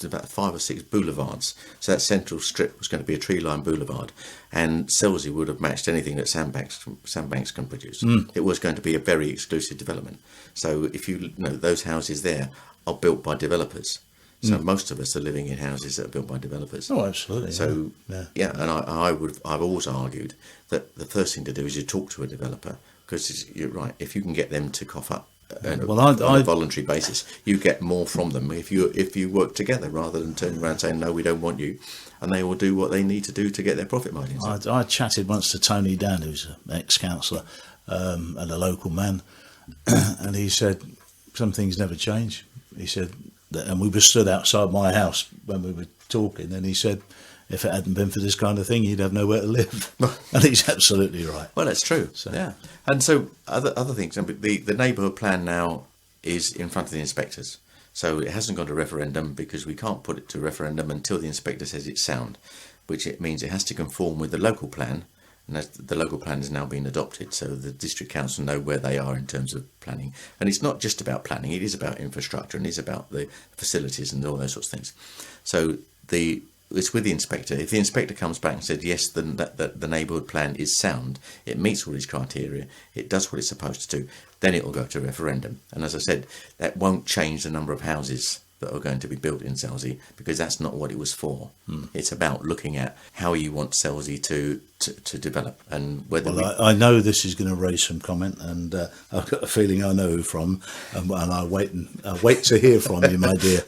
about 5 or 6 boulevards. So that central strip was going to be a tree-lined boulevard, and Selsey would have matched anything that Sandbanks can produce. It was going to be a very exclusive development. So if you know, those houses there are built by developers. So most of us are living in houses that are built by developers. Oh, absolutely. So yeah, and I've always argued that the first thing to do is you talk to a developer, because you're right. If you can get them to cough up on a voluntary basis, you get more from them if you work together rather than turning around saying no, we don't want you, and they will do what they need to do to get their profit margins. I chatted once to Tony Dan, who's an ex-councillor and a local man, and he said some things never change. He said that, and we were stood outside my house when we were talking, and he said, if it hadn't been for this kind of thing, you'd have nowhere to live. And he's absolutely right. Well, that's true. So. Yeah. And so other things, the neighbourhood plan now is in front of the inspectors. So it hasn't gone to referendum because we can't put it to referendum until the inspector says it's sound, which it means it has to conform with the local plan. And the local plan has now been adopted, so the district council know where they are in terms of planning. And it's not just about planning, it is about infrastructure and it's about the facilities and all those sorts of things. So it's with the inspector. If the inspector comes back and said yes, then the neighbourhood plan is sound, it meets all these criteria, it does what it's supposed to do, then it will go to referendum. And as I said, that won't change the number of houses that are going to be built in Selsey, because that's not what it was for. It's about looking at how you want Selsey to develop, and whether. Well, I know this is going to raise some comment, and I've got a feeling I know who from, and I'll wait to hear from you, my dear.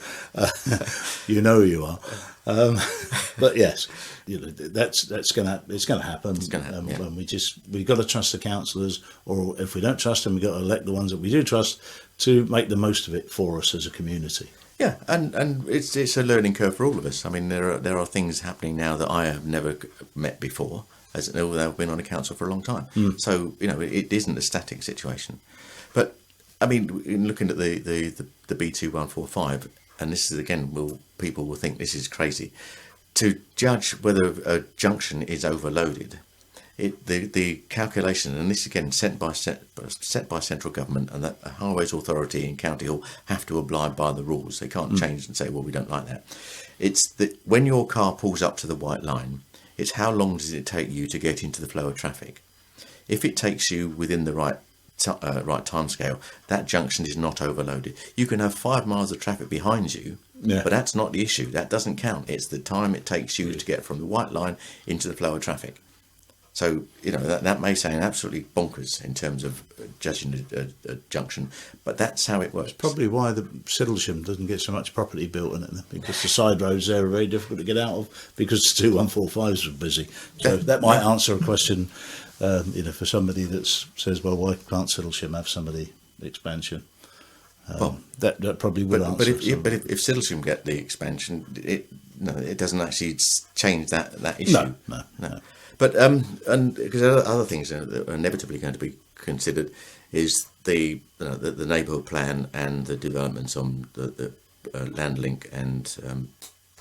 You know who you are. But yes, it's going to happen. It's going to happen. Yeah. And we've got to trust the councillors, or if we don't trust them, we've got to elect the ones that we do trust to make the most of it for us as a community. Yeah, and it's a learning curve for all of us. I mean, there are things happening now that I have never met before, although I've been on a council for a long time. So it isn't a static situation. But I mean, in looking at the B2145, and this is again, people will think this is crazy to judge whether a junction is overloaded. The calculation, and this again set by central government, and that the Highways Authority in County Hall have to abide by the rules. They can't change and say, well, we don't like that. It's that when your car pulls up to the white line, it's how long does it take you to get into the flow of traffic. If it takes you within the right time scale, that junction is not overloaded. You can have 5 miles of traffic behind you, but that's not the issue. That doesn't count. It's the time it takes you to get from the white line into the flow of traffic. So, that may sound absolutely bonkers in terms of judging a junction, but that's how it works. It's probably why the Selsey doesn't get so much property built in it, because the side roads there are very difficult to get out of because the 2145s are busy. So that might answer a question, for somebody that says, well, why can't Selsey have some of the expansion? That probably would answer. But if Selsey get the expansion, it doesn't actually change that issue. No. But and because other things that are inevitably going to be considered is the neighbourhood plan and the developments on the land link and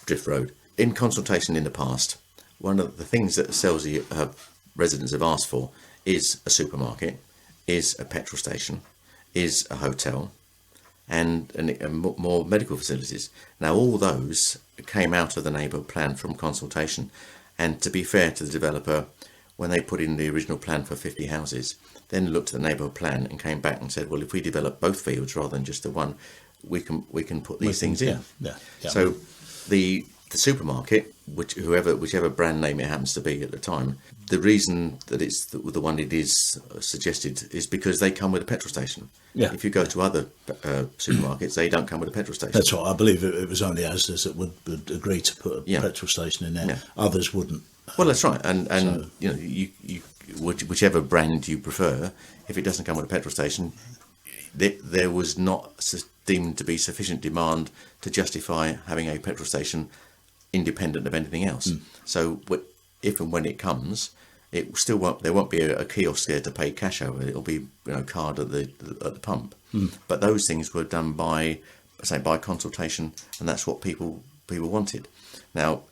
Drift Road. In consultation in the past, one of the things that Selsey residents have asked for is a supermarket, is a petrol station, is a hotel, and more medical facilities. Now, all those came out of the neighbourhood plan from consultation, and to be fair to the developer, when they put in the original plan for 50 houses, then looked at the neighbourhood plan and came back and said, well, if we develop both fields rather than just the one, we can put these things in. Yeah. So the supermarket, whichever brand name it happens to be at the time, the reason that it's the one it is suggested is because they come with a petrol station. Yeah. If you go to other supermarkets, they don't come with a petrol station. That's right. I believe it was only Asda's that would agree to put a petrol station in there. Yeah. Others wouldn't. Well, that's right. And So- you know, you whichever brand you prefer, if it doesn't come with a petrol station, there was not deemed to be sufficient demand to justify having a petrol station independent of anything else. So if and when it comes, it still won't. There won't be a kiosk there to pay cash over. It'll be card at the pump. But those things were done by consultation, and that's what people wanted. Now,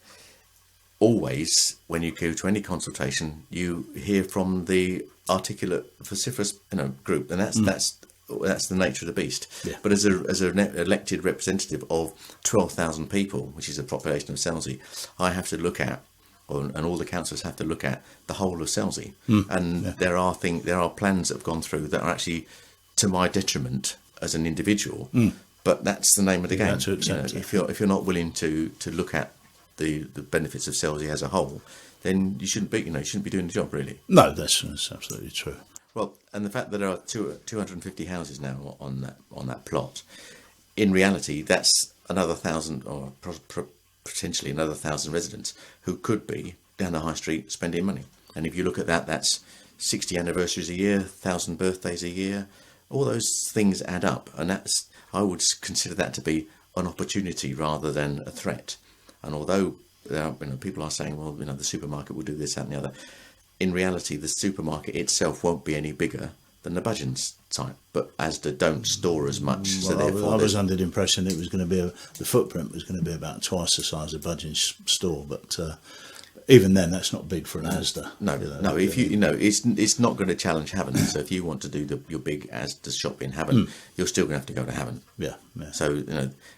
always when you go to any consultation, you hear from the articulate, vociferous group, and that's the nature of the beast. Yeah. But as an elected representative of 12,000 people, which is the population of Selsey, I have to look at, and all the councillors have to look at, the whole of Selsey. And there are plans that have gone through that are actually to my detriment as an individual. But that's the name of the game. To accept it. If you're not willing to look at the benefits of Selsey as a whole, then you shouldn't be doing the job, really. No, that's absolutely true. Well, and the fact that there are 250 houses now on that plot, in reality, that's another 1,000 or potentially another 1,000 residents who could be down the high street spending money. And if you look at that, that's 60 anniversaries a year, 1,000 birthdays a year. All those things add up, and I would consider that to be an opportunity rather than a threat. And although people are saying, well, the supermarket will do this, that, and the other, in reality, the supermarket itself won't be any bigger than the Budgeons site. But Asda don't store as much, so Well, therefore I was under the impression it was going to be the footprint was going to be about twice the size of Budgeon's store, but even then, that's not big for an Asda. No. If it's not going to challenge Havant. So if you want to do your big Asda shop in Havant, you're still going to have to go to Havant. Yeah. So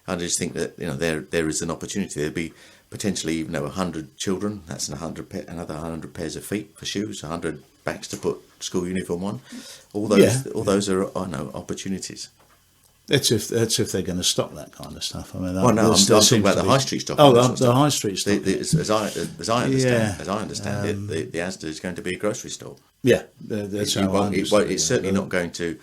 I just think that there is an opportunity. There'd be potentially 100 children. That's another 100 pairs of feet for shoes, 100 backs to put school uniform on. All those are opportunities. That's if they're going to stop that kind of stuff. I mean, I'm talking about the high street stock. Oh, the high street stock. As I understand it, the Asda is going to be a grocery store. Yeah, that's how I understand it. It's certainly not going to.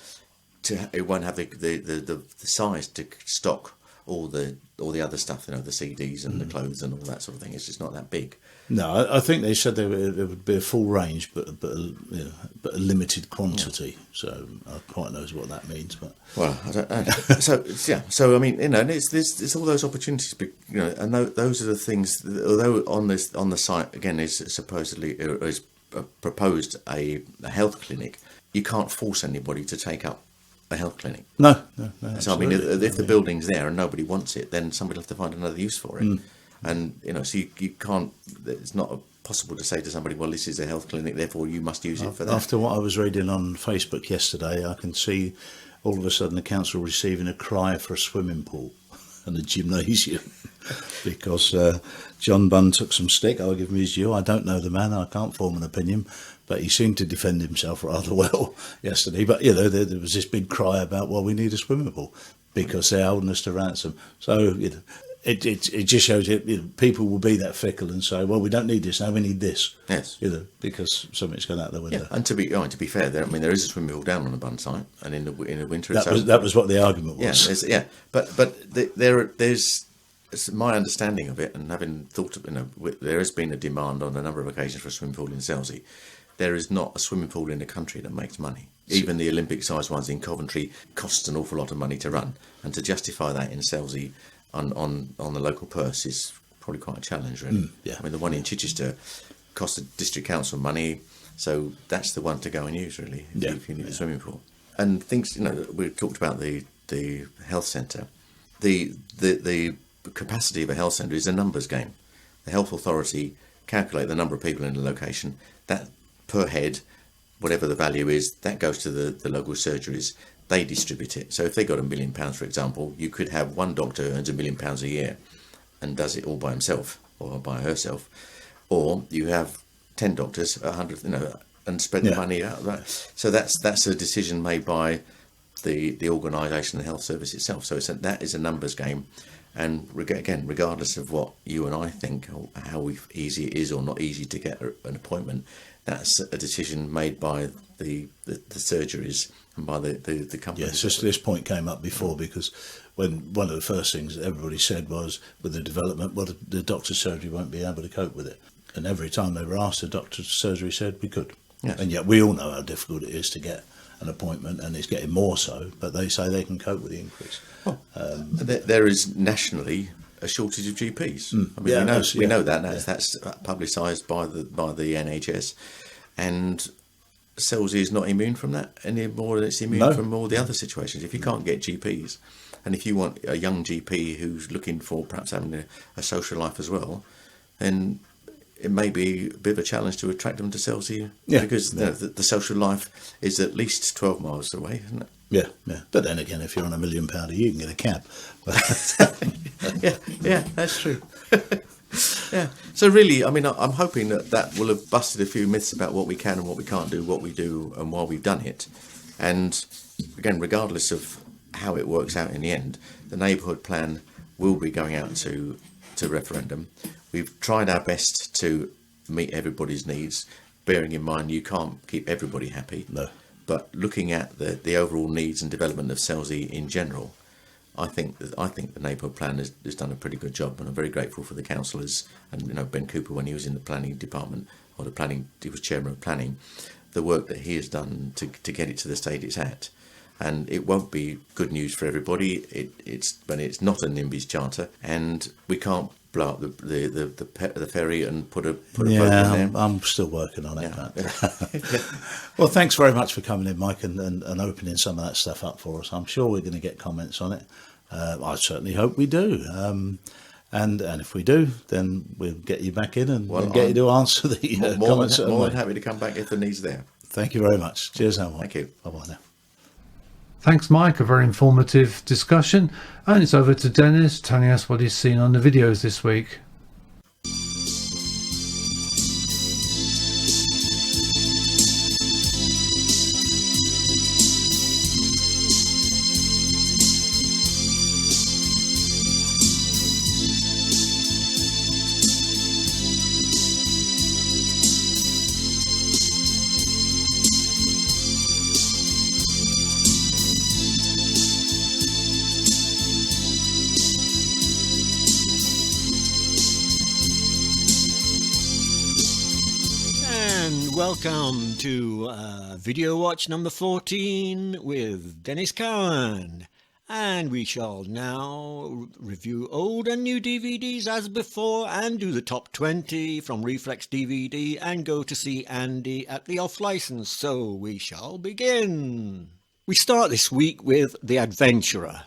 It won't have the size to stock all the other stuff, the CDs and the clothes and all that sort of thing. It's just not that big. No, I think they said there would be a full range, but a limited quantity. So I quite knows what that means. But well, I don't know. So I mean, it's all those opportunities, and those are the things. Although on the site again is supposedly proposed a health clinic, you can't force anybody to take up a health clinic. No. So I mean, if the building's there and nobody wants it, then somebody will have to find another use for it. And so you can't. It's not possible to say to somebody, well, this is a health clinic, therefore you must use it for that. After what I was reading on Facebook yesterday, I can see all of a sudden the council receiving a cry for a swimming pool and a gymnasium because John Bunn took some stick. I'll give him his due. I don't know the man. I can't form an opinion. But he seemed to defend himself rather well yesterday. But, there was this big cry about, well, we need a swimming pool because they're holding us to ransom. So, it just shows people will be that fickle and say, well, we don't need this now, we need this. Yes. Because something's gone out the window. Yeah. And to be fair, there is a swimming pool down on the Bun site, and in the winter. That was what the argument was. But there's my understanding of it, and having thought of there has been a demand on a number of occasions for a swimming pool in Selsey. There is not a swimming pool in the country that makes money. Even the Olympic-sized ones in Coventry costs an awful lot of money to run, and to justify that in Selsey on the local purse is probably quite a challenge, really. I mean, the one in Chichester cost the district council money, so that's the one to go and use, really, if you need a swimming pool. And things, we talked about the health centre. The capacity of a health centre is a numbers game. The health authority calculate the number of people in the location. That per head whatever the value is, that goes to the local surgeries. They distribute it. So if they got £1 million, for example, you could have one doctor who earns £1 million a year and does it all by himself or by herself, or you have 10 doctors, 100, and spread the money out. So that's a decision made by the organisation, the health service itself. So that is a numbers game. And again, regardless of what you and I think, or how easy it is or not easy to get an appointment, that's a decision made by the surgeries and by the company. Yes, this point came up before, because when one of the first things that everybody said was, with the development, well, the doctor's surgery won't be able to cope with it. And every time they were asked, the doctor's surgery said we could. Yes. And yet we all know how difficult it is to get an appointment, and it's getting more so, but they say they can cope with the increase. There is nationally a shortage of GPs. I mean, we know that. That's publicised by the NHS, and Selsey is not immune from that any more than it's immune from all the other situations. If you can't get GPs, and if you want a young GP who's looking for perhaps having a social life as well, then it may be a bit of a challenge to attract them to Selsey, because the social life is at least 12 miles away, isn't it? Yeah. But then again, if you're on £1 million a year, you can get a cab. yeah, that's true. Yeah. So really, I mean, I'm hoping that will have busted a few myths about what we can and what we can't do, what we do and why we've done it. And again, regardless of how it works out in the end, the neighbourhood plan will be going out to referendum. We've tried our best to meet everybody's needs, bearing in mind you can't keep everybody happy. No. But looking at the overall needs and development of Selsey in general, I think the neighbourhood plan has done a pretty good job, and I'm very grateful for the councillors and Ben Cooper when he was in the planning department, or he was chairman of planning, the work that he has done to get it to the state it's at. And it won't be good news for everybody. It's not a NIMBY's charter, and we can't blow up the ferry and put a boat in there. I'm still working on it. Well, thanks very much for coming in, Mike, and opening some of that stuff up for us. I'm sure we're going to get comments on it. I certainly hope we do. And if we do, then we'll get you back in and we'll get you to answer the comments. More than happy to come back if the need's there. Thank you very much. Cheers now, Mike. Thank you. Bye-bye now. Thanks, Mike. A very informative discussion. And it's over to Dennis telling us what he's seen on the videos this week. Welcome to Video Watch number 14 with Dennis Cowan, and we shall now review old and new DVDs as before and do the top 20 from Reflex DVD and go to see Andy at the off license. So we shall begin. We start this week with The Adventurer.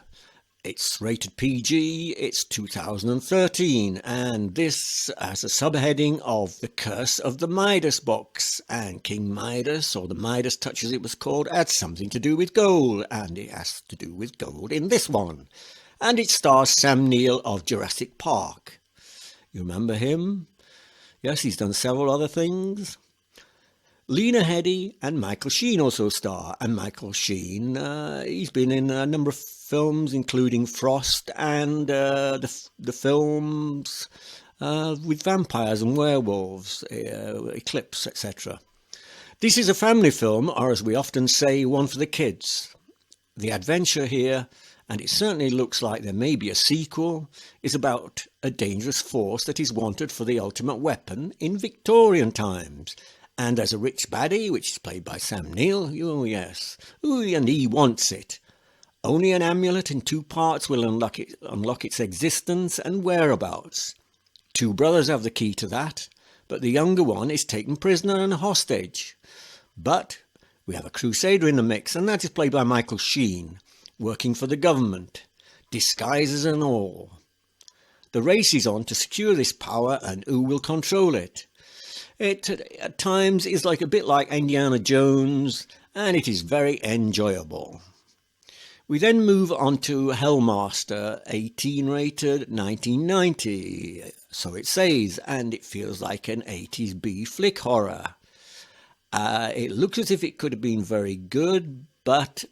It's rated PG, it's 2013, and this has a subheading of The Curse of the Midas Box, and King Midas, or the Midas Touch as it was called, had something to do with gold, and it has to do with gold in this one. And it stars Sam Neill of Jurassic Park. You remember him? Yes, he's done several other things. Lena Headey and Michael Sheen also star, and Michael Sheen, he's been in a number of films including Frost and the films with vampires and werewolves, Eclipse, etc. This is a family film, or as we often say, one for the kids. The adventure here, and it certainly looks like there may be a sequel, is about a dangerous force that is wanted for the ultimate weapon in Victorian times. And there's a rich baddie, which is played by Sam Neill. Oh, yes. Ooh, and he wants it. Only an amulet in 2 parts will unlock its existence and whereabouts. 2 brothers have the key to that, but the younger one is taken prisoner and hostage. But we have a crusader in the mix, and that is played by Michael Sheen, working for the government, disguises and all. The race is on to secure this power and who will control it. It at times is like a bit like Indiana Jones, and it is very enjoyable. We then move on to Hellmaster, 18 rated, 1990. So it says, and it feels like an 80s B flick horror. It looks as if it could have been very good, but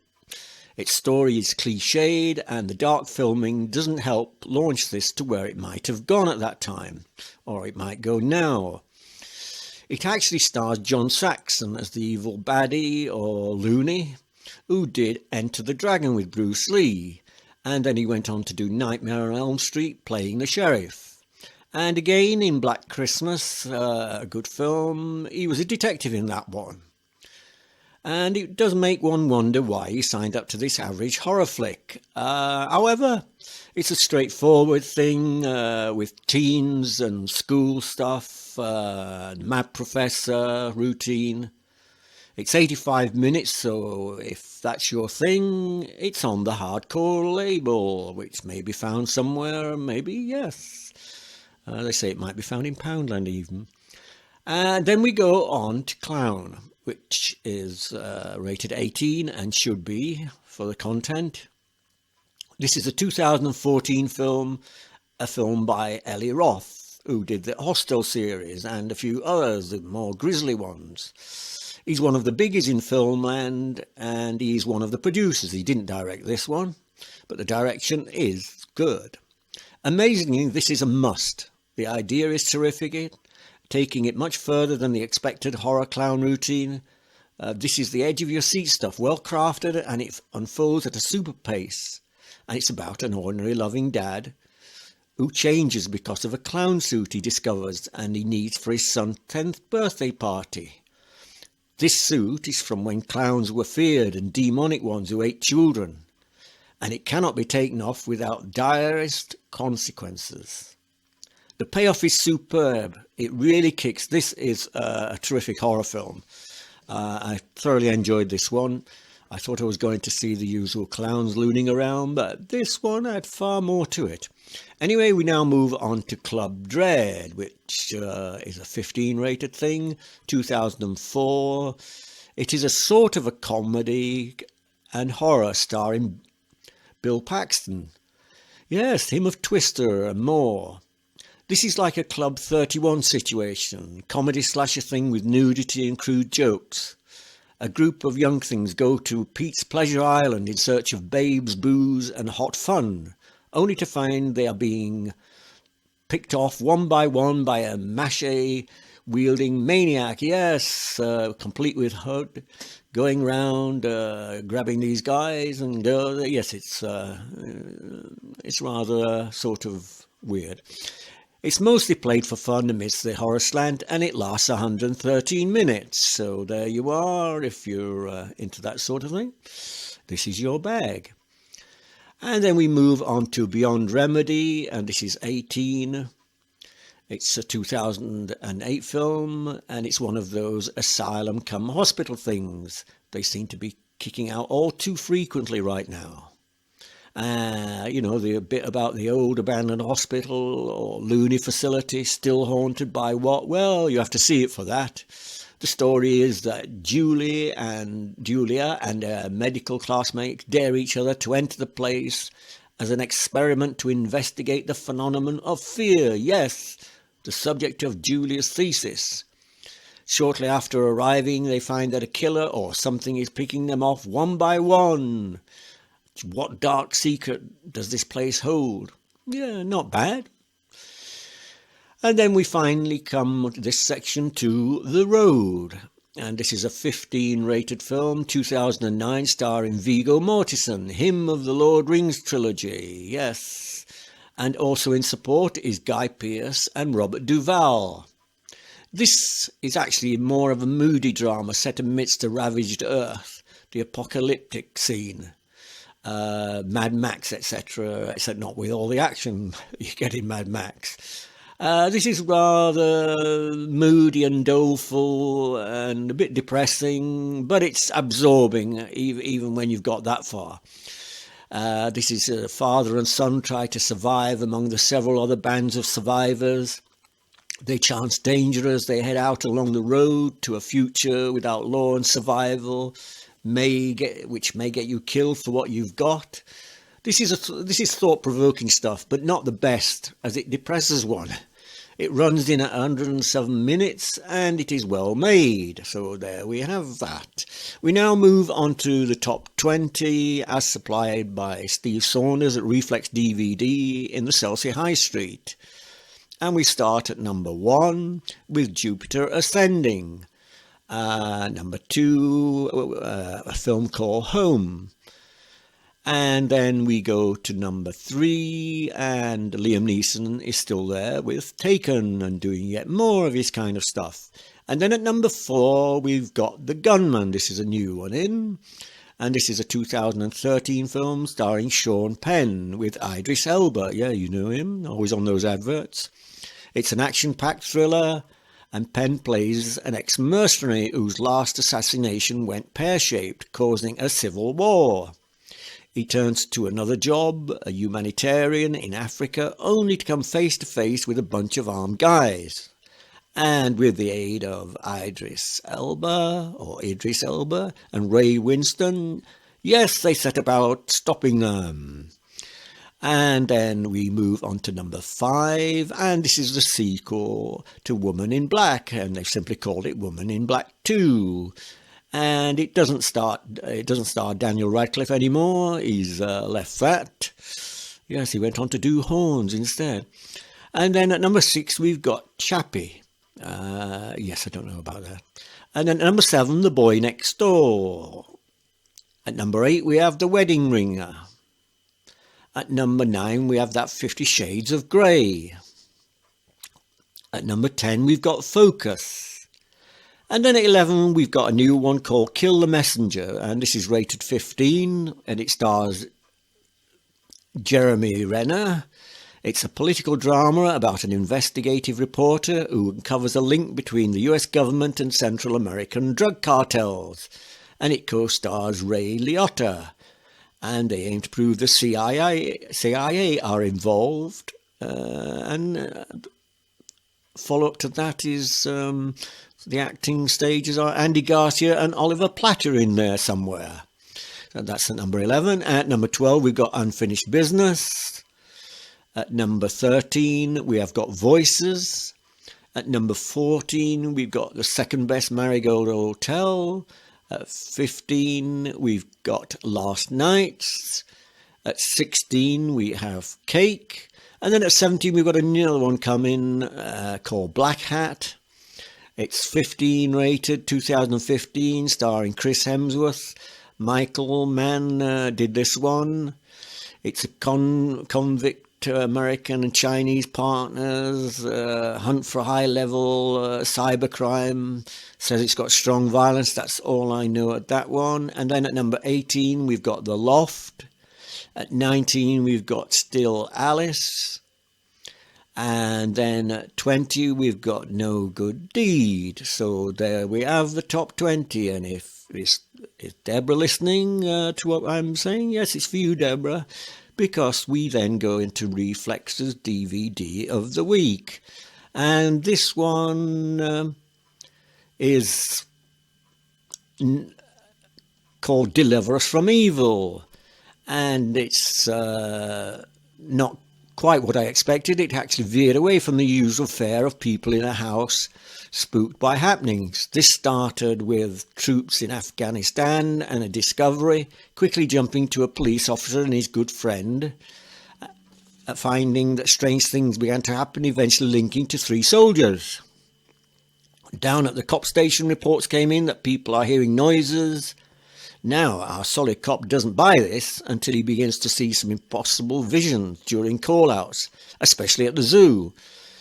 its story is cliched, and the dark filming doesn't help launch this to where it might have gone at that time, or it might go now. It actually stars John Saxon as the evil baddie, or loony, who did Enter the Dragon with Bruce Lee, and then he went on to do Nightmare on Elm Street playing the sheriff. And again in Black Christmas, a good film, he was a detective in that one. And it does make one wonder why he signed up to this average horror flick. However, it's a straightforward thing with teens and school stuff, mad professor, routine. It's 85 minutes, so if that's your thing, it's on the hardcore label, which may be found somewhere, maybe yes. They say it might be found in Poundland even. And then we go on to Clown, which is rated 18 and should be for the content. This is a 2014 film, a film by Eli Roth, who did the Hostel series and a few others, the more grisly ones. He's one of the biggies in Filmland, and he's one of the producers. He didn't direct this one, but the direction is good. Amazingly, this is a must. The idea is terrific, taking it much further than the expected horror clown routine. This is the edge of your seat stuff, well crafted, and it unfolds at a super pace. And it's about an ordinary loving dad who changes because of a clown suit he discovers and he needs for his son's 10th birthday party. This suit is from when clowns were feared and demonic ones who ate children, and it cannot be taken off without direst consequences. The payoff is superb. It really kicks. This is a terrific horror film. I thoroughly enjoyed this one. I thought I was going to see the usual clowns looning around, but this one had far more to it. Anyway, we now move on to Club Dread, which is a 15 rated thing, 2004. It is a sort of a comedy and horror starring Bill Paxton. Yes, him of Twister and more. This is like a Club 31 situation, comedy slasher thing with nudity and crude jokes. A group of young things go to Pete's Pleasure Island in search of babes, booze and hot fun, only to find they are being picked off one by a machete-wielding maniac, yes, complete with hood, going round grabbing these guys and girls. Yes, it's rather sort of weird. It's mostly played for fun amidst the horror slant, and it lasts 113 minutes. So there you are, if you're into that sort of thing. This is your bag. And then we move on to Beyond Remedy, and this is 18. It's a 2008 film, and it's one of those asylum come hospital things. They seem to be kicking out all too frequently right now. The bit about the old abandoned hospital or loony facility still haunted by what? Well, you have to see it for that. The story is that Julia and a medical classmate dare each other to enter the place as an experiment to investigate the phenomenon of fear. Yes, the subject of Julia's thesis. Shortly after arriving, they find that a killer or something is picking them off one by one. What dark secret does this place hold? Yeah, not bad. And then we finally come to this section to The Road. And this is a 15 rated film, 2009, starring Viggo Mortensen, him of the Lord Rings trilogy, yes. And also in support is Guy Pearce and Robert Duvall. This is actually more of a moody drama set amidst a ravaged earth, the apocalyptic scene. Mad Max, etc., except not with all the action you get in Mad Max. This is rather moody and doleful and a bit depressing, but it's absorbing even when you've got that far. This is a father and son try to survive among the several other bands of survivors. They chance danger as they head out along the road to a future without law and survival, which may get you killed for what you've got. This is thought-provoking stuff, but not the best, as it depresses one. It runs in at 107 minutes, and it is well made. So there we have that. We now move on to the top 20, as supplied by Steve Saunders at Reflex DVD in the Selsey High Street. And we start at number 1 with Jupiter Ascending. Number 2, a film called Home. And then we go to number 3, and Liam Neeson is still there with Taken and doing yet more of his kind of stuff. And then at number 4, we've got The Gunman. This is a new one in. And this is a 2013 film starring Sean Penn with Idris Elba. Yeah, you know him, always on those adverts. It's an action-packed thriller, and Penn plays an ex-mercenary whose last assassination went pear-shaped, causing a civil war. He turns to another job, a humanitarian in Africa, only to come face to face with a bunch of armed guys. And with the aid of Idris Elba and Ray Winston, yes, they set about stopping them. And then we move on to number 5, and this is the sequel to Woman in Black, and they've simply called it Woman in Black 2. And it doesn't star Daniel Radcliffe anymore. He's left that. Yes, he went on to do Horns instead. And then at number 6, we've got Chappie. Yes, I don't know about that. And then at number 7, The Boy Next Door. At number 8, we have The Wedding Ringer. At number 9, we have that 50 Shades of Grey. At number 10, we've got Focus. And then at 11, we've got a new one called Kill the Messenger, and this is rated 15, and it stars Jeremy Renner. It's a political drama about an investigative reporter who uncovers a link between the US government and Central American drug cartels, and it co-stars Ray Liotta. And they aim to prove the CIA are involved, and follow-up to that is... the acting stages are Andy Garcia and Oliver Platter in there somewhere. So that's at number 11. At number 12, we've got Unfinished Business. At number 13, we have got Voices. At number 14, we've got The Second Best Marigold Hotel. At 15, we've got Last Nights. At 16, we have Cake. And then at 17, we've got another one coming called Black Hat. It's 15 rated, 2015, starring Chris Hemsworth. Michael Mann did this one. It's a convict American and Chinese partners, hunt for high-level cybercrime. Says it's got strong violence. That's all I know at that one. And then at number 18, we've got The Loft. At 19, we've got Still Alice. And then at 20, we've got No Good Deed. So there we have the top 20. And is Deborah listening to what I'm saying? Yes, it's for you, Deborah. Because we then go into Reflex's DVD of the week. And this one is called Deliver Us from Evil. And it's not quite what I expected. It actually veered away from the usual fare of people in a house spooked by happenings. This started with troops in Afghanistan and a discovery, quickly jumping to a police officer and his good friend, finding that strange things began to happen, eventually linking to 3 soldiers. Down at the cop station, reports came in that people are hearing noises. Now, our solid cop doesn't buy this until he begins to see some impossible visions during call-outs, especially at the zoo.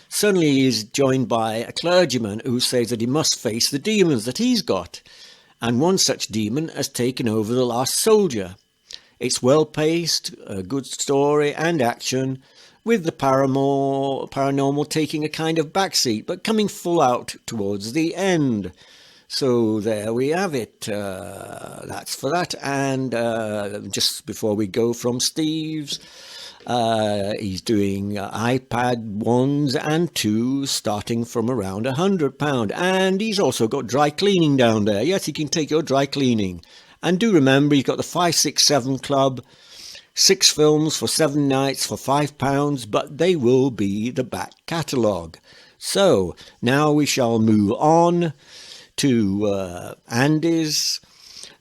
Suddenly he is joined by a clergyman who says that he must face the demons that he's got, and one such demon has taken over the last soldier. It's well-paced, a good story and action, with the paranormal taking a kind of backseat, but coming full out towards the end. So there we have it. That's for that. And just before we go from Steve's, He's doing iPad 1s and 2s starting from around £100. And he's also got dry cleaning down there. Yes, he can take your dry cleaning. And do remember, he's got the 567 Club, 6 films for 7 nights for £5, but they will be the back catalogue. So now we shall move on to Andy's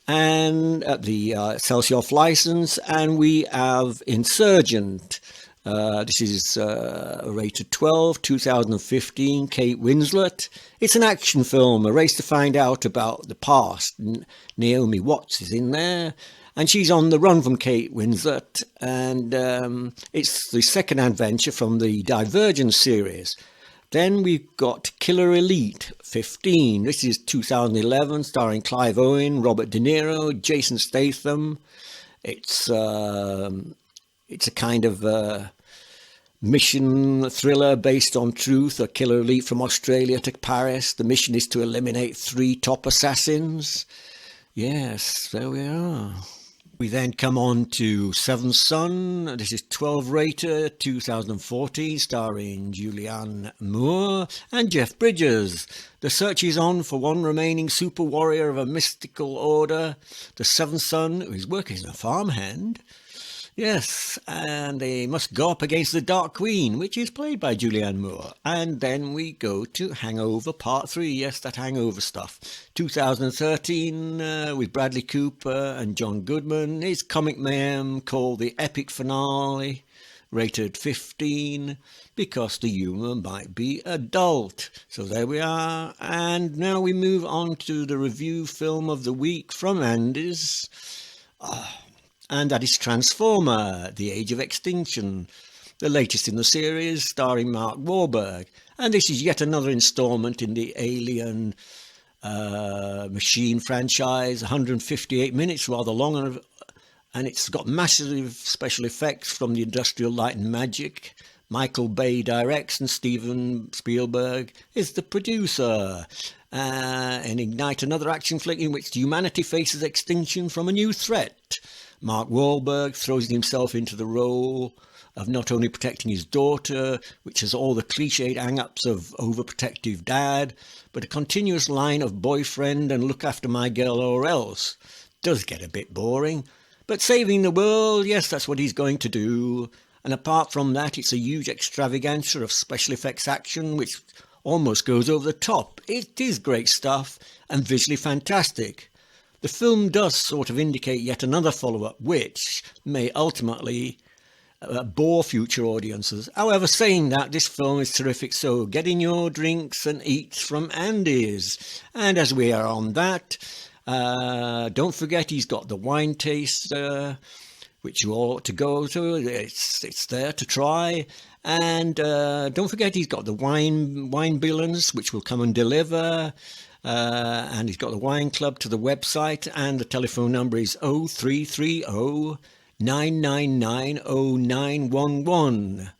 and at the Selsey off license, and we have Insurgent. This is rated 12, 2015, Kate Winslet. It's an action film, a race to find out about the past. Naomi Watts is in there, and she's on the run from Kate Winslet, and it's the second adventure from the Divergent series. Then we've got Killer Elite 15. This is 2011, starring Clive Owen, Robert De Niro, Jason Statham. It's a kind of mission thriller based on truth. A killer elite from Australia to Paris. The mission is to eliminate 3 top assassins. Yes, there we are. We then come on to Seventh Son. This is 12 rater, 2014, starring Julianne Moore and Jeff Bridges. The search is on for one remaining super warrior of a mystical order, the Seventh Son, who is working as a farmhand. Yes, and they must go up against the Dark Queen, which is played by Julianne Moore. And then we go to Hangover Part 3. Yes, that Hangover stuff. 2013 with Bradley Cooper and John Goodman. It's comic mayhem called the epic finale, rated 15, because the humour might be adult. So there we are. And now we move on to the review film of the week from Andy's. And that is Transformer, The Age of Extinction, the latest in the series, starring Mark Wahlberg. And this is yet another instalment in the Alien Machine franchise, 158 minutes, rather long, and it's got massive special effects from the Industrial Light and Magic. Michael Bay directs, and Steven Spielberg is the producer. And Ignite, another action flick in which humanity faces extinction from a new threat. Mark Wahlberg throws himself into the role of not only protecting his daughter, which has all the cliched hang-ups of overprotective dad, but a continuous line of boyfriend and look after my girl or else. Does get a bit boring, but saving the world, yes, that's what he's going to do. And apart from that, it's a huge extravaganza of special effects action, which almost goes over the top. It is great stuff and visually fantastic. The film does sort of indicate yet another follow-up, which may ultimately bore future audiences. However, saying that, this film is terrific, so get in your drinks and eats from Andy's. And as we are on that, don't forget he's got the wine taster, which you ought to go to. It's there to try. And don't forget he's got the wine billions, which will come and deliver. And he's got the wine club to the website, and the telephone number is 0330 999 0911.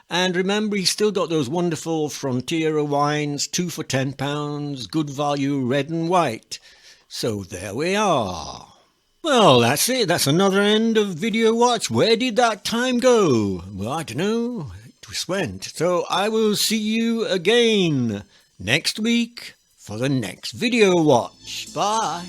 And remember, he's still got those wonderful Frontier wines, 2 for £10, good value, red and white. So there we are. Well, that's it. That's another end of Video Watch. Where did that time go? Well, I don't know. It just went. So I will see you again next week for the next Video Watch. Bye.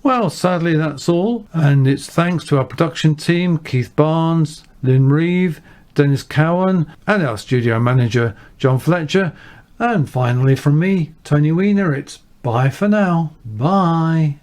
Well, sadly that's all, and it's thanks to our production team, Keith Barnes, Lynn Reeve, Dennis Cowan, and our studio manager, John Fletcher. And finally from me, Tony Weiner, it's bye for now. Bye.